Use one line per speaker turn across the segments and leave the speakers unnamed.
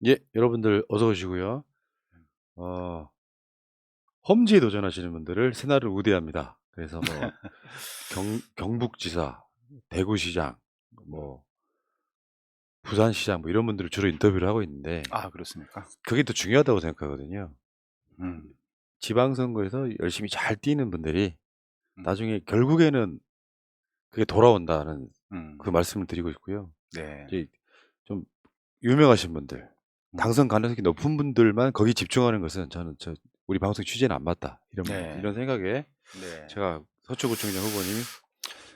예, 여러분들 어서 오시고요. 어, 험지에 도전하시는 분들을 새날을 우대합니다. 그래서 뭐 경북지사, 대구시장, 뭐 부산시장 뭐 이런 분들을 주로 인터뷰를 하고 있는데
아, 그렇습니까?
그게 더 중요하다고 생각하거든요.
음.
지방선거에서 열심히 잘 뛰는 분들이
음.
나중에 결국에는 그게 돌아온다는
음.
그 말씀을 드리고 있고요.
네.
이제 좀 유명하신 분들, 당선 가능성이 높은 분들만 거기 집중하는 것은 저는 우리 방송 취재는 안 맞다.
네.
이런 생각에
네.
제가 서초구청장 후보님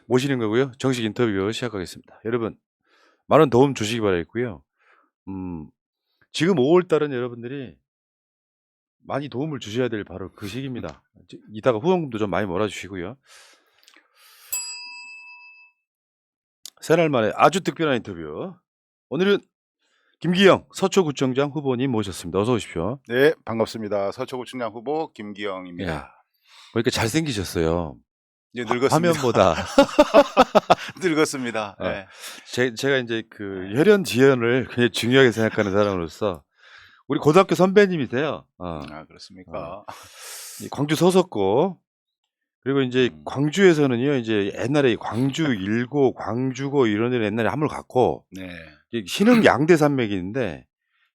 모시는 거고요. 정식 인터뷰 시작하겠습니다. 여러분 많은 도움 주시기 바라겠고요. 지금 5월 달은 여러분들이 많이 도움을 주셔야 될 바로 그 시기입니다. 이따가 후원금도 좀 많이 몰아주시고요. 세 날 만에 아주 특별한 인터뷰. 오늘은 김기영 서초구청장 후보님 모셨습니다. 어서 오십시오.
네, 반갑습니다. 서초구청장 후보 김기영입니다.
야, 보니까 잘생기셨어요.
이제 늙었습니다.
화면보다.
늙었습니다. 네.
제가 이제 그 혈연 지연을 굉장히 중요하게 생각하는 사람으로서 우리 고등학교 선배님이세요.
아, 그렇습니까?
이 광주 서석고 그리고 이제 광주에서는요 이제 옛날에 광주 일고 광주고 이런 데는 옛날에 함을 갖고
네.
이제 신흥 양대 산맥이 있는데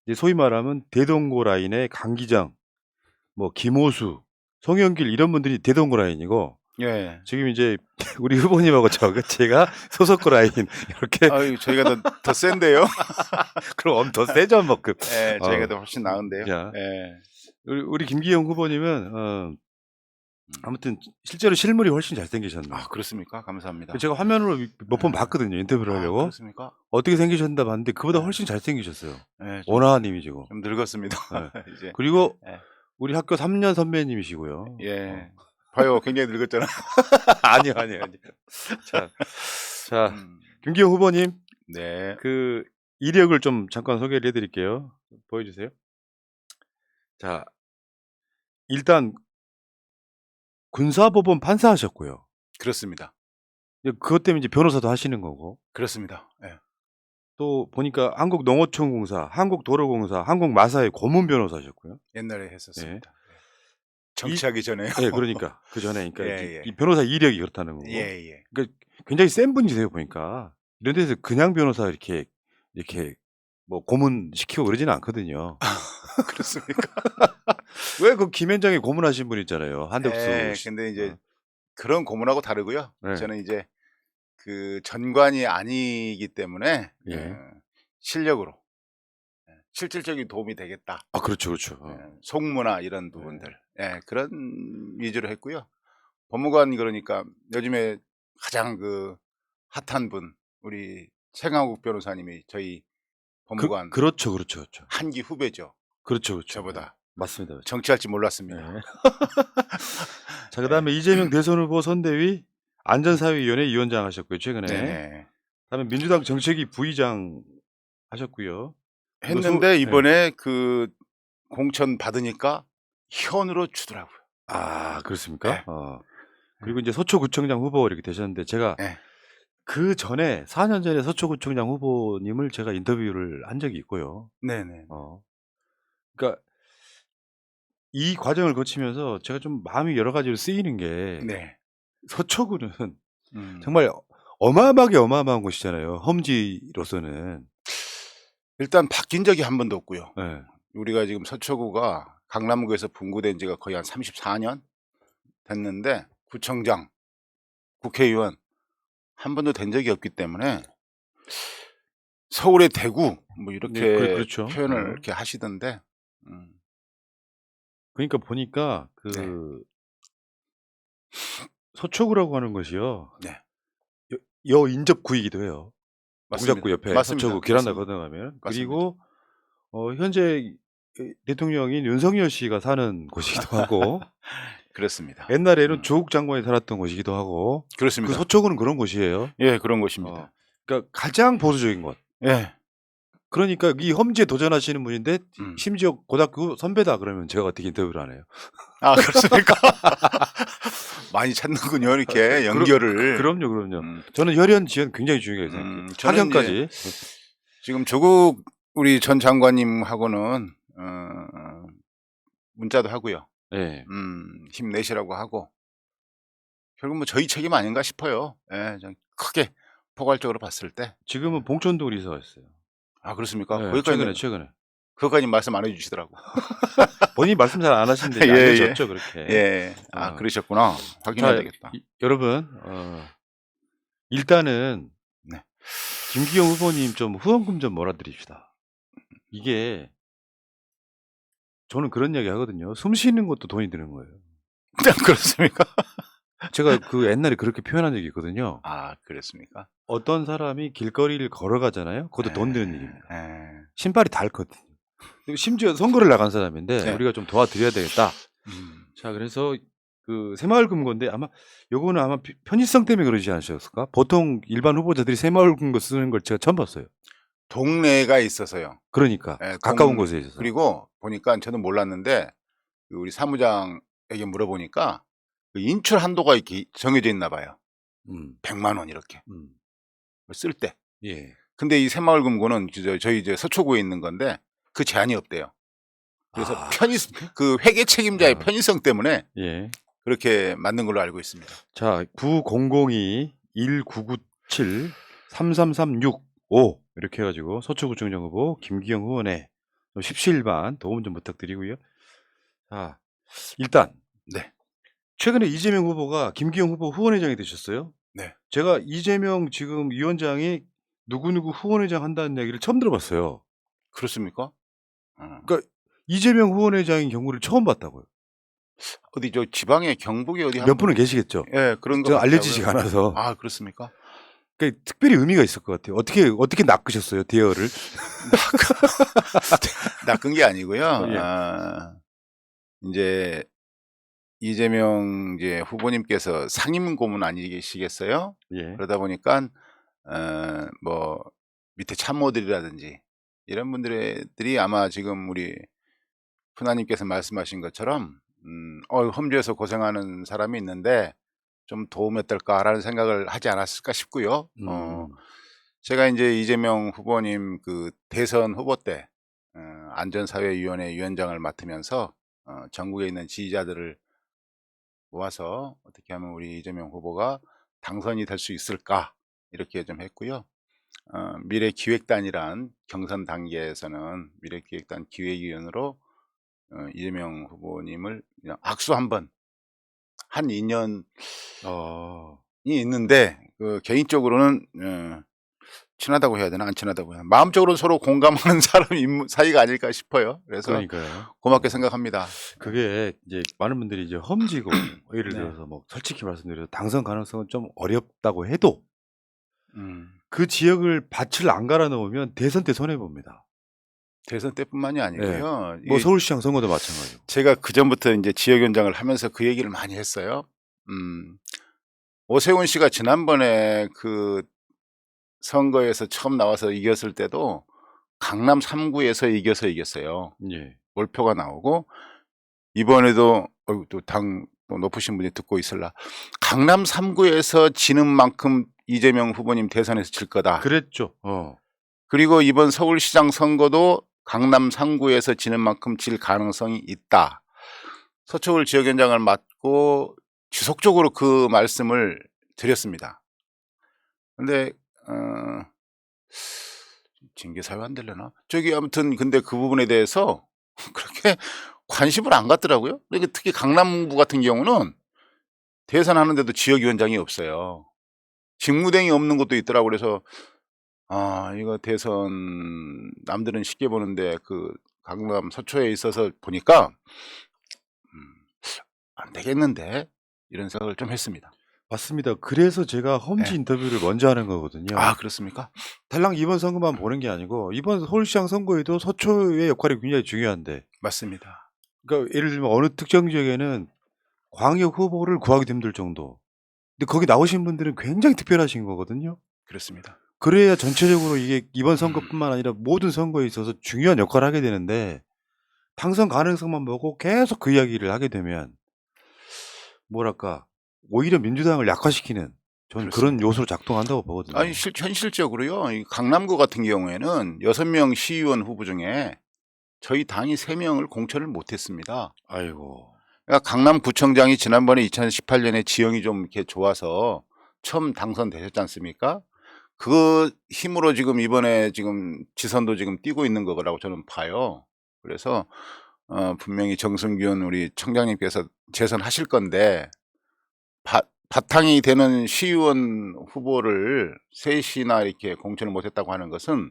이제 소위 말하면 대동고 라인의 강기정, 뭐 김호수, 송영길 이런 분들이 대동고 라인이고
예.
지금 이제 우리 후보님하고 제가 소속고 라인 이렇게
아유, 저희가 더 센데요.
그럼 더 세죠 뭐 그.
예, 저희가 더 훨씬 나은데요.
자,
예.
우리 김기영 후보님은 아무튼 실제로 실물이 훨씬 잘생기셨네요.
아, 그렇습니까? 감사합니다.
제가 화면으로 몇 번 봤거든요. 인터뷰를 하려고.
그렇습니까?
어떻게 생기셨나 봤는데 그보다
네.
훨씬 잘생기셨어요.
예,
원하님이시고.
좀 늙었습니다. 이제.
그리고
예.
우리 학교 3년 선배님이시고요.
예. 봐요, 굉장히 늙었잖아.
아니요. 자, 김기영 후보님.
네.
그 이력을 좀 잠깐 소개를 해드릴게요. 보여주세요. 자, 일단 군사법원 판사하셨고요.
그렇습니다.
그것 때문에 이제 변호사도 하시는 거고.
그렇습니다. 예.
또 보니까 한국농어촌공사, 한국도로공사, 한국마사의 고문 변호사셨고요.
옛날에 했었습니다.
예.
정치하기 전에요.
네, 그러니까 그 전에 그러니까
예.
이 변호사 이력이 그렇다는 거고.
예.
그러니까 굉장히 센 분이세요 보니까. 이런 데서 그냥 변호사 이렇게 뭐 고문 시키고 그러지는 않거든요.
그렇습니까?
왜 그 김현장에 고문하신 분 있잖아요. 한덕수.
예, 근데 이제 그런 고문하고 다르고요.
네.
저는 이제 그 전관이 아니기 때문에
예.
실력으로 실질적인 도움이 되겠다.
아, 그렇죠.
속무나 이런 부분들 그런 위주로 했고요. 법무관 그러니까 요즘에 가장 그 핫한 분 우리 최강욱 변호사님이 저희 법무관
그렇죠.
한기 후배죠.
그렇죠.
저보다.
맞습니다.
정치할 줄 몰랐습니다.
네. 자, 그다음에 이재명 대선 후보 선대위 안전사회위원회 위원장 하셨고요. 최근에.
네.
그다음에 민주당 정책위 부의장 하셨고요.
했는데 이번에 그 공천 받으니까 현으로 주더라고요.
아, 그렇습니까?
네.
그리고 이제 서초구청장 후보 이렇게 되셨는데 제가 그 전에 4년 전에 서초구청장 후보님을 제가 인터뷰를 한 적이 있고요.
네네.
그러니까 이 과정을 거치면서 제가 좀 마음이 여러 가지로 쓰이는 게 서초구는 정말 어마어마한 곳이잖아요. 험지로서는.
일단 바뀐 적이 한 번도 없고요.
네.
우리가 지금 서초구가 강남구에서 분구된 지가 거의 한 34년 됐는데 구청장, 국회의원 한 번도 된 적이 없기 때문에 서울의 대구 뭐 이렇게
그렇죠.
표현을 이렇게 하시던데
그러니까 보니까 그 서초구라고 하는 것이요. 여인접구이기도 해요. 동작구 옆에 서초구 길한나 건너가면. 그리고 현재 대통령인 윤석열 씨가 사는 곳이기도 하고.
그렇습니다.
옛날에는 조국 장관이 살았던 곳이기도 하고.
그렇습니다.
그 서초구는 그런 곳이에요.
예, 그런 곳입니다.
그러니까 가장 보수적인 곳.
예.
그러니까 이 험지에 도전하시는 분인데 심지어 고등학교 선배다 그러면 제가 어떻게 인터뷰를 하네요.
아, 그렇습니까? 많이 찾는군요, 이렇게 연결을.
그럼요. 저는 혈연 지연 굉장히 중요하게 생각해요. 학연까지.
지금 조국 우리 전 장관님하고는 문자도 하고요.
예.
힘내시라고 하고 결국 뭐 저희 책임 아닌가 싶어요. 예, 좀 크게 포괄적으로 봤을 때.
지금은 봉천동으로 이사 갔어요.
아 그렇습니까?
예.
거기까지는
최근에.
그것까지 말씀 안 해주시더라고.
본인이 말씀 잘 안 하시는데 이제
예,
알려졌죠 그렇게.
예. 아
어.
그러셨구나. 확인해야
자,
되겠다.
여러분 일단은
네.
김기영 후보님 좀 후원금 좀 몰아드립시다. 이게 저는 그런 이야기 하거든요. 숨 쉬는 것도 돈이 드는 거예요.
그렇습니까?
제가 그 옛날에 그렇게 표현한 적이 있거든요.
아 그랬습니까?
어떤 사람이 길거리를 걸어가잖아요. 그것도 돈 드는 일입니다.
예.
신발이 닳거든요. 그리고 심지어 선거를 나간 사람인데
네.
우리가 좀 도와드려야 되겠다.
음.
자, 그래서 그 새마을금고인데 아마 요거는 아마 편의성 때문에 그러지 않으셨을까? 보통 일반 후보자들이 새마을금고 쓰는 걸 제가 처음 봤어요.
동네가 있어서요.
그러니까
예,
가까운 곳에 있어서.
그리고 보니까 저는 몰랐는데 그 우리 사무장에게 물어보니까 그 인출 한도가 이렇게 정해져 있나 봐요. 100만 원 이렇게 쓸 때.
예.
근데 이 새마을금고는 저희 이제 서초구에 있는 건데 그 제한이 없대요. 그래서
아,
그 회계 책임자의
아.
편의성 때문에
예.
그렇게 만든 걸로 알고 있습니다.
자, 9002-1997-33365 이렇게 해가지고 서초구청장 후보 김기영 후원에 십시일반 도움 좀 부탁드리고요. 자, 일단
네.
최근에 이재명 후보가 김기영 후보 후원회장이 되셨어요.
네.
제가 이재명 지금 위원장이 누구누구 후원회장 한다는 얘기를 처음 들어봤어요.
그렇습니까?
그러니까 이재명 후원회장인 경우를 처음 봤다고요.
어디 저 지방에 경북에 어디
몇 분은 계시겠죠.
예, 그런 거
저
같더라고요.
알려지지가 않아서.
아, 그렇습니까?
그러니까 특별히 의미가 있을 것 같아요. 어떻게 낚으셨어요, 대여를?
낚은 게 아니고요.
예.
이제 이재명 이제 후보님께서 상임 고문 아니시겠어요?
예.
그러다 보니까 뭐 밑에 참모들이라든지 이런 분들이 아마 지금 우리 푸나님께서 말씀하신 것처럼 험주에서 고생하는 사람이 있는데 좀 도움이 어떨까라는 생각을 하지 않았을까 싶고요. 제가 이제 이재명 후보님 그 대선 후보 때 안전사회위원회 위원장을 맡으면서 전국에 있는 지지자들을 모아서 어떻게 하면 우리 이재명 후보가 당선이 될 수 있을까 이렇게 좀 했고요. 미래기획단이란 경선 단계에서는 미래기획단 기획위원으로 이재명 후보님을 그냥 악수 한번 한 인연이 있는데 그 개인적으로는 친하다고 해야 되나 안 친하다고 해야 되나 마음적으로 서로 공감하는 사이가 아닐까 싶어요. 그래서
그러니까요.
고맙게 생각합니다.
그게 이제 많은 분들이 이제 험지고 예를
네.
들어서 뭐 솔직히 말씀드려서 당선 가능성은 좀 어렵다고 해도 그 지역을 밭을 안 갈아 놓으면 대선 때 손해 봅니다.
대선 때뿐만이 아니고요.
뭐 서울시장 선거도 마찬가지고.
제가 그 전부터 이제 지역위원장을 하면서 그 얘기를 많이 했어요. 오세훈 씨가 지난번에 그 선거에서 처음 나와서 이겼을 때도 강남 3구에서 이겨서 이겼어요.
예.
몰표가 나오고 이번에도 또 높으신 분이 듣고 있을라. 강남 3구에서 지는 만큼 이재명 후보님 대선에서 질 거다.
그랬죠.
그리고 이번 서울시장 선거도 강남 3구에서 지는 만큼 질 가능성이 있다. 서초울 지역위원장을 맡고 지속적으로 그 말씀을 드렸습니다. 근데 징계사유 안 되려나? 저기 아무튼 근데 그 부분에 대해서 그렇게 관심을 안 갖더라고요. 그러니까 특히 강남구 같은 경우는 대선하는데도 지역위원장이 없어요. 직무대행이 없는 것도 있더라고. 그래서 이거 대선 남들은 쉽게 보는데 그 강남 서초에 있어서 보니까 안 되겠는데 이런 생각을 좀 했습니다.
맞습니다. 그래서 제가 험지 인터뷰를 먼저 하는 거거든요.
아 그렇습니까?
달랑 이번 선거만 보는 게 아니고 이번 서울시장 선거에도 서초의 역할이 굉장히 중요한데.
맞습니다.
그러니까 예를 들면 어느 특정 지역에는 광역 후보를 구하기도 힘들 정도. 근데 거기 나오신 분들은 굉장히 특별하신 거거든요.
그렇습니다.
그래야 전체적으로 이게 이번 선거뿐만 아니라 모든 선거에 있어서 중요한 역할을 하게 되는데 당선 가능성만 보고 계속 그 이야기를 하게 되면 뭐랄까 오히려 민주당을 약화시키는 저는
그렇습니다.
그런 요소로 작동한다고 보거든요.
아니 현실적으로요. 이 강남구 같은 경우에는 6명 시의원 후보 중에 저희 당이 3명을 공천을 못 했습니다.
아이고.
그러니까 강남구청장이 지난번에 2018년에 지형이 좀 이렇게 좋아서 처음 당선되셨지 않습니까? 그 힘으로 지금 이번에 지금 지선도 지금 뛰고 있는 거라고 저는 봐요. 그래서 분명히 정승균 우리 청장님께서 재선하실 건데 바탕이 되는 시의원 후보를 셋이나 이렇게 공천을 못 했다고 하는 것은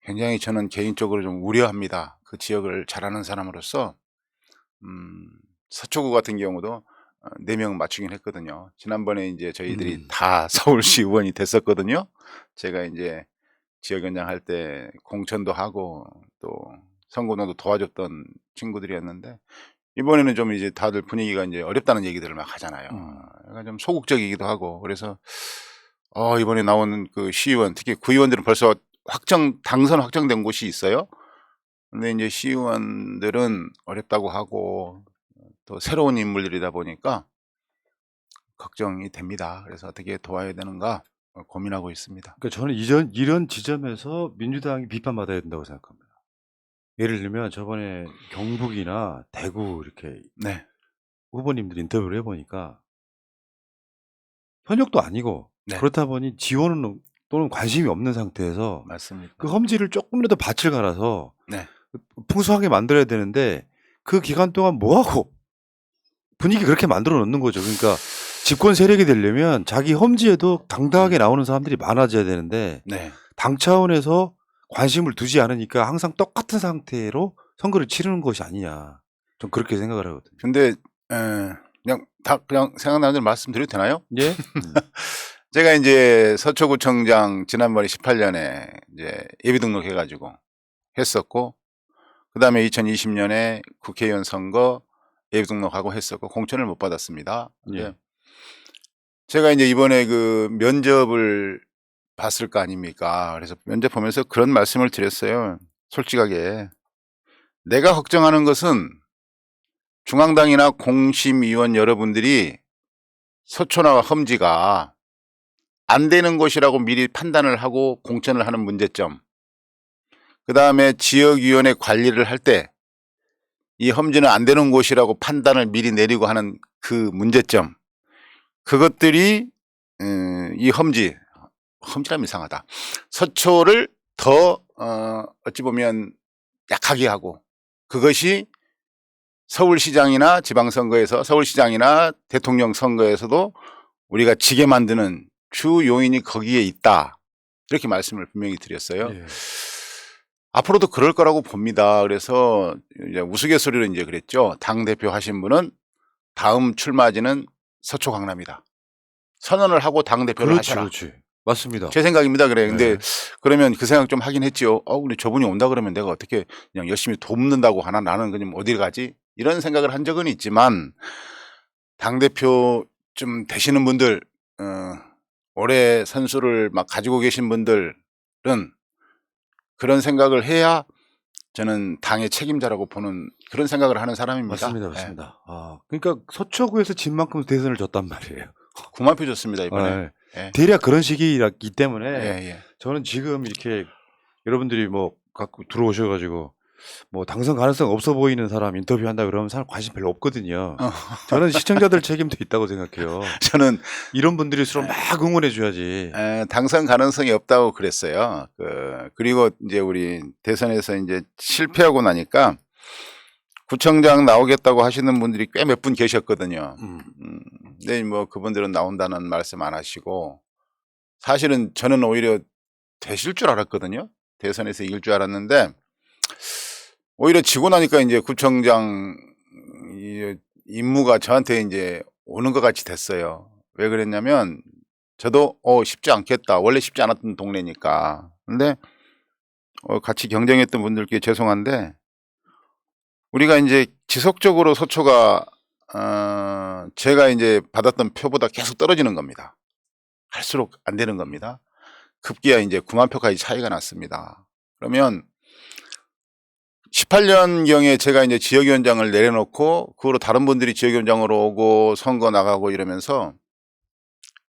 굉장히 저는 개인적으로 좀 우려합니다. 그 지역을 잘 아는 사람으로서 서초구 같은 경우도 4명 맞추긴 했거든요. 지난번에 이제 저희들이 다 서울시 의원이 됐었거든요. 제가 이제 지역위원장 할 때 공천도 하고 또 선거운동도 도와줬던 친구들이었는데 이번에는 좀 이제 다들 분위기가 이제 어렵다는 얘기들을 막 하잖아요. 약간 좀 소극적이기도 하고 그래서 이번에 나오는 그 시의원 특히 구의원들은 벌써 당선 확정된 곳이 있어요. 근데 이제 시의원들은 어렵다고 하고 또 새로운 인물들이다 보니까 걱정이 됩니다. 그래서 어떻게 도와야 되는가 고민하고 있습니다.
그러니까 저는 이런 지점에서 민주당이 비판받아야 된다고 생각합니다. 예를 들면 저번에 경북이나 대구 이렇게
네,
후보님들 인터뷰를 해보니까 현역도 아니고
네,
그렇다 보니 지원은 또는 관심이 없는 상태에서
맞습니다.
그 험지를 조금이라도 밭을 갈아서
네,
풍성하게 만들어야 되는데 그 기간 동안 뭐하고 분위기 그렇게 만들어 놓는 거죠. 그러니까 집권 세력이 되려면 자기 험지에도 당당하게 나오는 사람들이 많아져야 되는데
네.
당 차원에서 관심을 두지 않으니까 항상 똑같은 상태로 선거를 치르는 것이 아니냐. 좀 그렇게 생각을 하거든요.
근데 그냥 생각나는 대로 말씀드려도 되나요?
예?
제가 이제 서초구청장 지난번에 18년에 이제 예비 등록해 가지고 했었고 그다음에 2020년에 국회의원 선거 예비 등록하고 했었고 공천을 못 받았습니다. 근데
예.
제가 이제 이번에 그 면접을 봤을 거 아닙니까? 그래서 면접 보면서 그런 말씀을 드렸어요. 솔직하게. 내가 걱정하는 것은 중앙당이나 공심위원 여러분들이 서초나 험지가 안 되는 곳이라고 미리 판단을 하고 공천을 하는 문제점. 그 다음에 지역위원회 관리를 할 때 이 험지는 안 되는 곳이라고 판단을 미리 내리고 하는 그 문제점. 그것들이 이 험지라면 이상하다. 서초를 더 어찌 보면 약하게 하고 그것이 서울시장이나 지방선거에서 서울시장이나 대통령 선거에서도 우리가 지게 만드는 주 요인이 거기에 있다. 이렇게 말씀을 분명히 드렸어요.
예.
앞으로도 그럴 거라고 봅니다. 그래서 이제 우스갯소리로 이제 그랬죠. 당대표 하신 분은 다음 출마지는 서초 강남이다. 선언을 하고 당대표를
그렇지,
하셔라.
그렇지. 맞습니다.
제 생각입니다. 그래. 근데
네.
그러면 그 생각 좀 하긴 했지요. 근데 저분이 온다 그러면 내가 어떻게 그냥 열심히 돕는다고 하나 나는 그냥 어딜 가지? 이런 생각을 한 적은 있지만 당대표 좀 되시는 분들, 올해 선수를 막 가지고 계신 분들은 그런 생각을 해야 저는 당의 책임자라고 보는 그런 생각을 하는 사람입니다.
맞습니다.
예.
맞습니다. 그러니까 서초구에서 진 만큼 대선을 졌단 말이에요.
9만 표 줬습니다, 이번에. 예.
대략 그런 시기이기 때문에
예.
저는 지금 이렇게 여러분들이 뭐 갖고 들어오셔가지고 뭐 당선 가능성 없어 보이는 사람 인터뷰한다 그러면 사람 관심 별로 없거든요. 저는 시청자들 책임도 있다고 생각해요.
저는
이런 분들일수록 막 응원해줘야지.
당선 가능성이 없다고 그랬어요. 그리고 이제 우리 대선에서 이제 실패하고 나니까 구청장 나오겠다고 하시는 분들이 꽤 몇 분 계셨거든요. 근데 뭐 그분들은 나온다는 말씀 안 하시고 사실은 저는 오히려 되실 줄 알았거든요. 대선에서 이길 줄 알았는데 오히려 지고 나니까 이제 구청장 임무가 저한테 이제 오는 것 같이 됐어요. 왜 그랬냐면 저도 쉽지 않겠다. 원래 쉽지 않았던 동네니까. 근데 같이 경쟁했던 분들께 죄송한데 우리가 이제 지속적으로 서초가 제가 이제 받았던 표보다 계속 떨어지는 겁니다. 할수록 안 되는 겁니다. 급기야 이제 9만 표까지 차이가 났습니다. 그러면 18년경에 제가 이제 지역위원장을 내려놓고 그 후로 다른 분들이 지역위원장으로 오고 선거 나가고 이러면서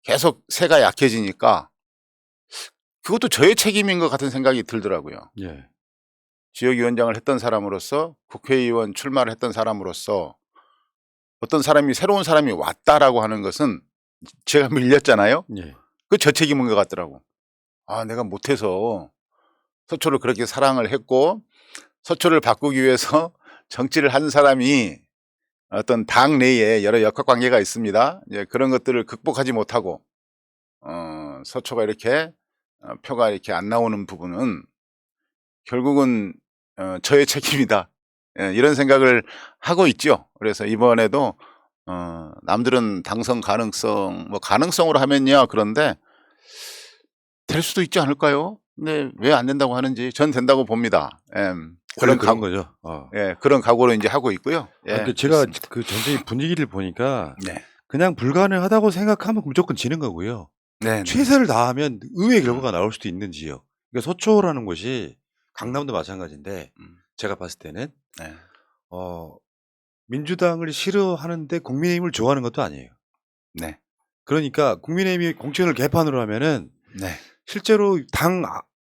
계속 세가 약해지니까 그것도 저의 책임인 것 같은 생각이 들더라고요.
예.
지역위원장을 했던 사람으로서 국회의원 출마를 했던 사람으로서 어떤 사람이 새로운 사람이 왔다라고 하는 것은 제가 밀렸잖아요.
예.
그 저 책임인 것 같더라고. 아, 내가 못해서 서초를 그렇게 사랑을 했고 서초를 바꾸기 위해서 정치를 한 사람이 어떤 당 내에 여러 역학관계가 있습니다. 예, 그런 것들을 극복하지 못하고 서초가 이렇게 표가 이렇게 안 나오는 부분은 결국은 저의 책임이다. 예, 이런 생각을 하고 있죠. 그래서 이번에도 남들은 당선 가능성 뭐 가능성으로 하면요 그런데 될 수도 있지 않을까요? 근데 왜 안 된다고 하는지 전 된다고 봅니다.
원래
그런
그런
각
거죠.
그런 각오로 이제 하고 있고요.
그 제가
그렇습니다.
그 전쟁의 분위기를 보니까
네.
그냥 불가능하다고 생각하면 무조건 지는 거고요.
네.
최선을 다하면 의외의 결과가 나올 수도 있는 지역. 그러니까 서초라는 곳이 강남도 마찬가지인데 제가 봤을 때는
네.
민주당을 싫어하는데 국민의힘을 좋아하는 것도 아니에요.
네.
그러니까 국민의힘이 공천을 개판으로 하면은
네.
실제로 당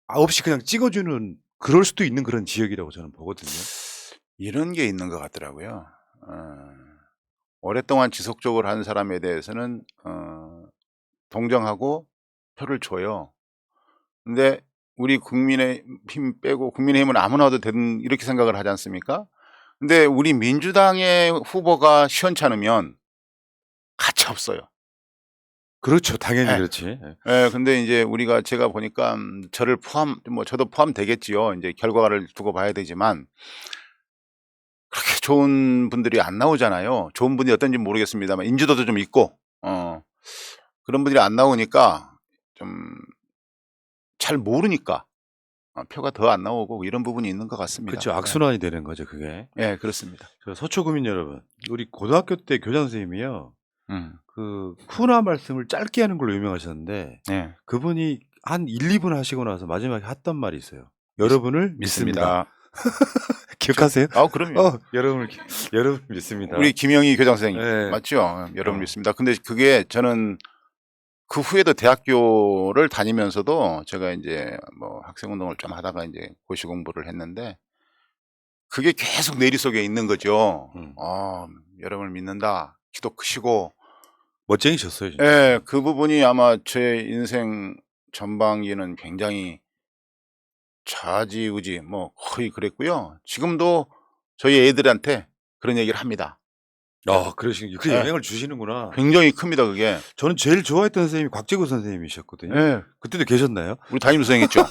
없이 그냥 찍어주는 그럴 수도 있는 그런 지역이라고 저는 보거든요.
이런 게 있는 것 같더라고요. 오랫동안 지속적으로 한 사람에 대해서는 동정하고 표를 줘요. 근데 우리 국민의힘 빼고 국민의힘은 아무나 와도 되는 이렇게 생각을 하지 않습니까? 근데 우리 민주당의 후보가 시원찮으면 가치 없어요.
그렇죠. 당연히
예.
그렇지. 예.
예, 근데 이제 제가 보니까 저를 뭐 저도 포함되겠지요. 이제 결과를 두고 봐야 되지만 그렇게 좋은 분들이 안 나오잖아요. 좋은 분이 어떤지 모르겠습니다만 인지도도 좀 있고 그런 분들이 안 나오니까 좀 잘 모르니까 표가 더 안 나오고 이런 부분이 있는 것 같습니다.
그렇죠. 악순환이 되는 거죠, 그게.
예, 그렇습니다.
저 서초구민 여러분, 우리 고등학교 때 교장 선생님이요.
음.
그 훈화 말씀을 짧게 하는 걸로 유명하셨는데
예.
그분이 한 1, 2분 하시고 나서 마지막에 했던 말이 있어요. 여러분을 믿습니다. 기억하세요?
그럼요.
여러분 믿습니다.
우리 김영희 교장 선생님
네.
맞죠? 여러분 믿습니다. 근데 그게 저는 그 후에도 대학교를 다니면서도 제가 이제 뭐 학생 운동을 좀 하다가 이제 고시 공부를 했는데 그게 계속 내리 속에 있는 거죠. 여러분을 믿는다. 기도 크시고
멋쟁이셨어요, 진짜.
예, 그 부분이 아마 제 인생 전반기는 굉장히 좌지우지 뭐 거의 그랬고요. 지금도 저희 애들한테 그런 얘기를 합니다.
그러시군요. 그
예.
영향을 주시는구나.
굉장히 큽니다, 그게.
저는 제일 좋아했던 선생님이 곽재구 선생님이셨거든요.
예.
그때도 계셨나요?
우리 담임 선생님 있죠?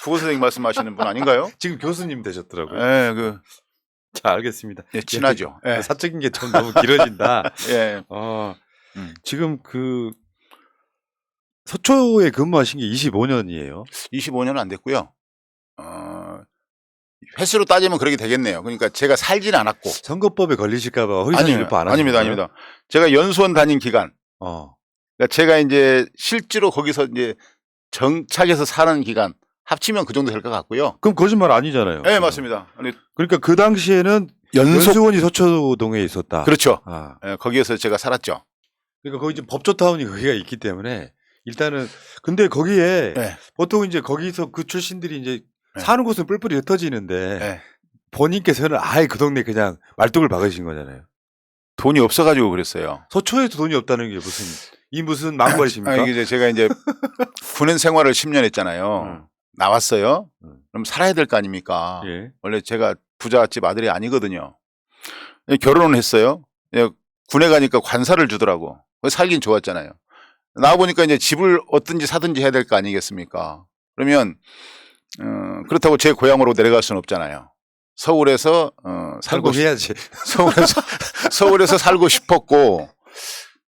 국어 선생님 말씀하시는 분 아닌가요?
지금 교수님 되셨더라고요.
예,
자, 알겠습니다.
예, 친하죠. 예.
사적인 게 좀 너무 길어진다.
예.
지금 그 서초에 근무하신 게 25년이에요.
25년은 안 됐고요. 횟수로 따지면 그렇게 되겠네요. 그러니까 제가 살진 않았고.
선거법에 걸리실까봐 허위사실 유포 안 하신 거예요?
아닙니다. 제가 연수원 다닌 기간. 그러니까 제가 이제 실제로 거기서 이제 정착해서 사는 기간 합치면 그 정도 될 것 같고요.
그럼 거짓말 아니잖아요.
네, 맞습니다.
그러니까 그 당시에는 연수원이 서초동에 있었다.
그렇죠. 예, 거기에서 제가 살았죠.
그러니까 거기 이제 법조타운이 거기가 있기 때문에 일단은 근데 거기에
네.
보통 이제 거기서 그 출신들이 이제 사는 곳은 뿔뿔이 흩어지는데
네.
본인께서는 아예 그 동네 그냥 말뚝을 박으신 거잖아요.
돈이 없어가지고 그랬어요.
서초에도 돈이 없다는 게 무슨 망발이십니까?
이게 제가 이제 군인 생활을 10년 했잖아요. 나왔어요. 그럼 살아야 될 거 아닙니까?
예.
원래 제가 부잣집 아들이 아니거든요. 결혼을 했어요. 군에 가니까 관사를 주더라고. 살긴 좋았잖아요. 나와보니까 이제 집을 얻든지 사든지 해야 될 거 아니겠습니까? 그러면 그렇다고 제 고향으로 내려갈 수는 없잖아요. 서울에서 살고
해야지.
서울에서 살고 싶었고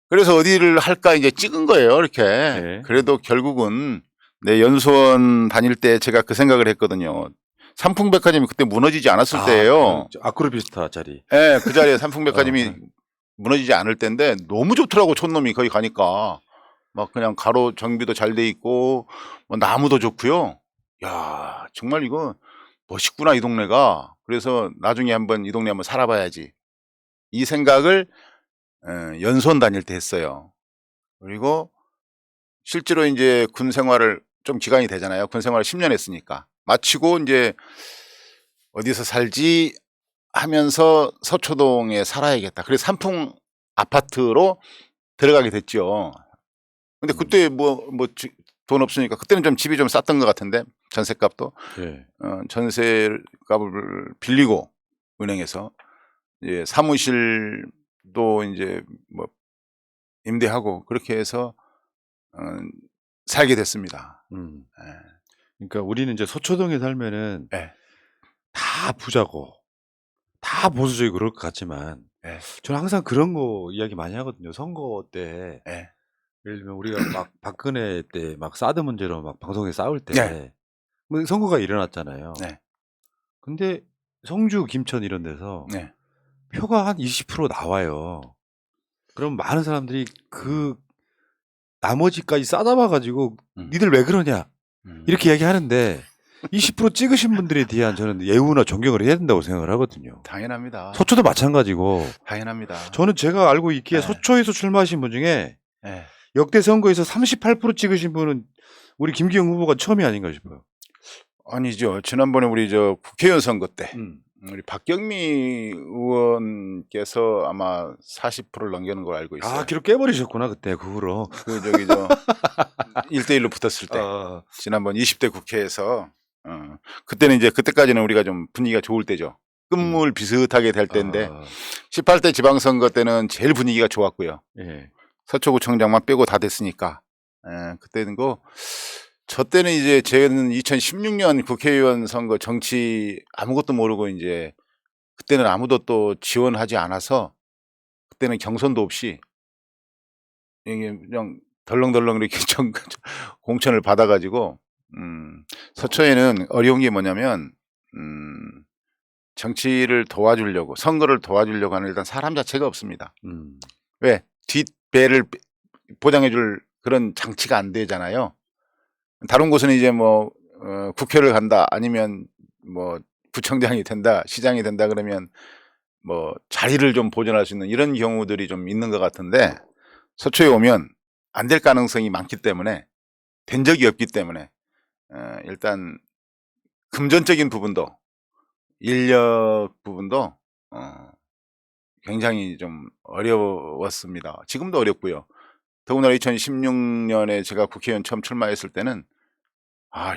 그래서 어디를 할까 이제 찍은 거예요. 이렇게.
네.
그래도 결국은 내 연수원 다닐 때 제가 그 생각을 했거든요. 삼풍백화점이 그때 무너지지 않았을 때예요.
아크로비스타 자리.
네, 그 자리에 삼풍백화점이 무너지지 않을 때인데 너무 좋더라고. 촌놈이 거기 가니까 막 그냥 가로 정비도 잘 돼 있고 뭐 나무도 좋고요. 야, 정말 이거 멋있구나 이 동네가. 그래서 나중에 한번 이 동네 한번 살아봐야지. 이 생각을 연수원 다닐 때 했어요. 그리고 실제로 이제 군 생활을 좀 기간이 되잖아요. 군 생활을 10년 했으니까. 마치고 이제 어디서 살지 하면서 서초동에 살아야겠다. 그래서 삼풍 아파트로 들어가게 됐죠. 근데 그때 돈 없으니까 그때는 좀 집이 좀 쌌던 것 같은데 전세값도
예.
전세값을 빌리고 은행에서 이제 사무실도 이제 뭐 임대하고 그렇게 해서 살게 됐습니다. 예.
그러니까 우리는 이제 서초동에 살면은
예.
다 부자고 다 보수적이고 그럴 것 같지만
예.
저는 항상 그런 거 이야기 많이 하거든요. 선거 때
예.
예를 들면 우리가 막 박근혜 때 막 사드 문제로 막 방송에 싸울 때
네.
뭐 선거가 일어났잖아요.
네.
근데 성주, 김천 이런 데서
네.
표가 한 20% 나와요. 그럼 많은 사람들이 그 나머지까지 싸잡아 가지고 "니들 왜 그러냐?" 이렇게 이야기하는데 20% 찍으신 분들에 대한 저는 예우나 존경을 해야 된다고 생각을 하거든요.
당연합니다.
서초도 마찬가지고
당연합니다.
저는 제가 알고 있기에
네.
서초에서 출마하신 분 중에
예.
역대 선거에서 38% 찍으신 분은 우리 김기영 후보가 처음이 아닌가 싶어요.
아니죠. 지난번에 우리 저 국회의원 선거 때
음.
우리 박경미 의원께서 아마 40%를 넘기는 걸 알고 있어요.
아, 기록 깨버리셨구나 그때 그 후로.
그 저기 저 1대1로 붙었을 때
아,
지난번 20대 국회에서 그때는 이제 그때까지는 우리가 좀 분위기가 좋을 때죠. 끝물 비슷하게 될 때인데
아,
18대 지방선거 때는 제일 분위기가 좋았고요.
예.
서초구청장만 빼고 다 됐으니까 그때는 저 때는 이제 저는 2016년 국회의원 선거 정치 아무것도 모르고 이제 그때는 아무도 또 지원하지 않아서 그때는 경선도 없이 이게 그냥 덜렁덜렁 이렇게 공천을 받아가지고 서초에는 어려운 게 뭐냐면 정치를 도와주려고 선거를 도와주려고 하는 일단 사람 자체가 없습니다. 왜? 뒷배를 보장해줄 그런 장치가 안 되잖아요. 다른 곳은 이제 뭐 국회를 간다 아니면 뭐 구청장이 된다 시장이 된다 그러면 뭐 자리를 좀 보존할 수 있는 이런 경우들이 좀 있는 것 같은데 서초에 오면 안 될 가능성이 많기 때문에 된 적이 없기 때문에 일단 금전적인 부분도 인력 부분도 굉장히 좀 어려웠습니다. 지금도 어렵고요. 더군다나 2016년에 제가 국회의원 처음 출마했을 때는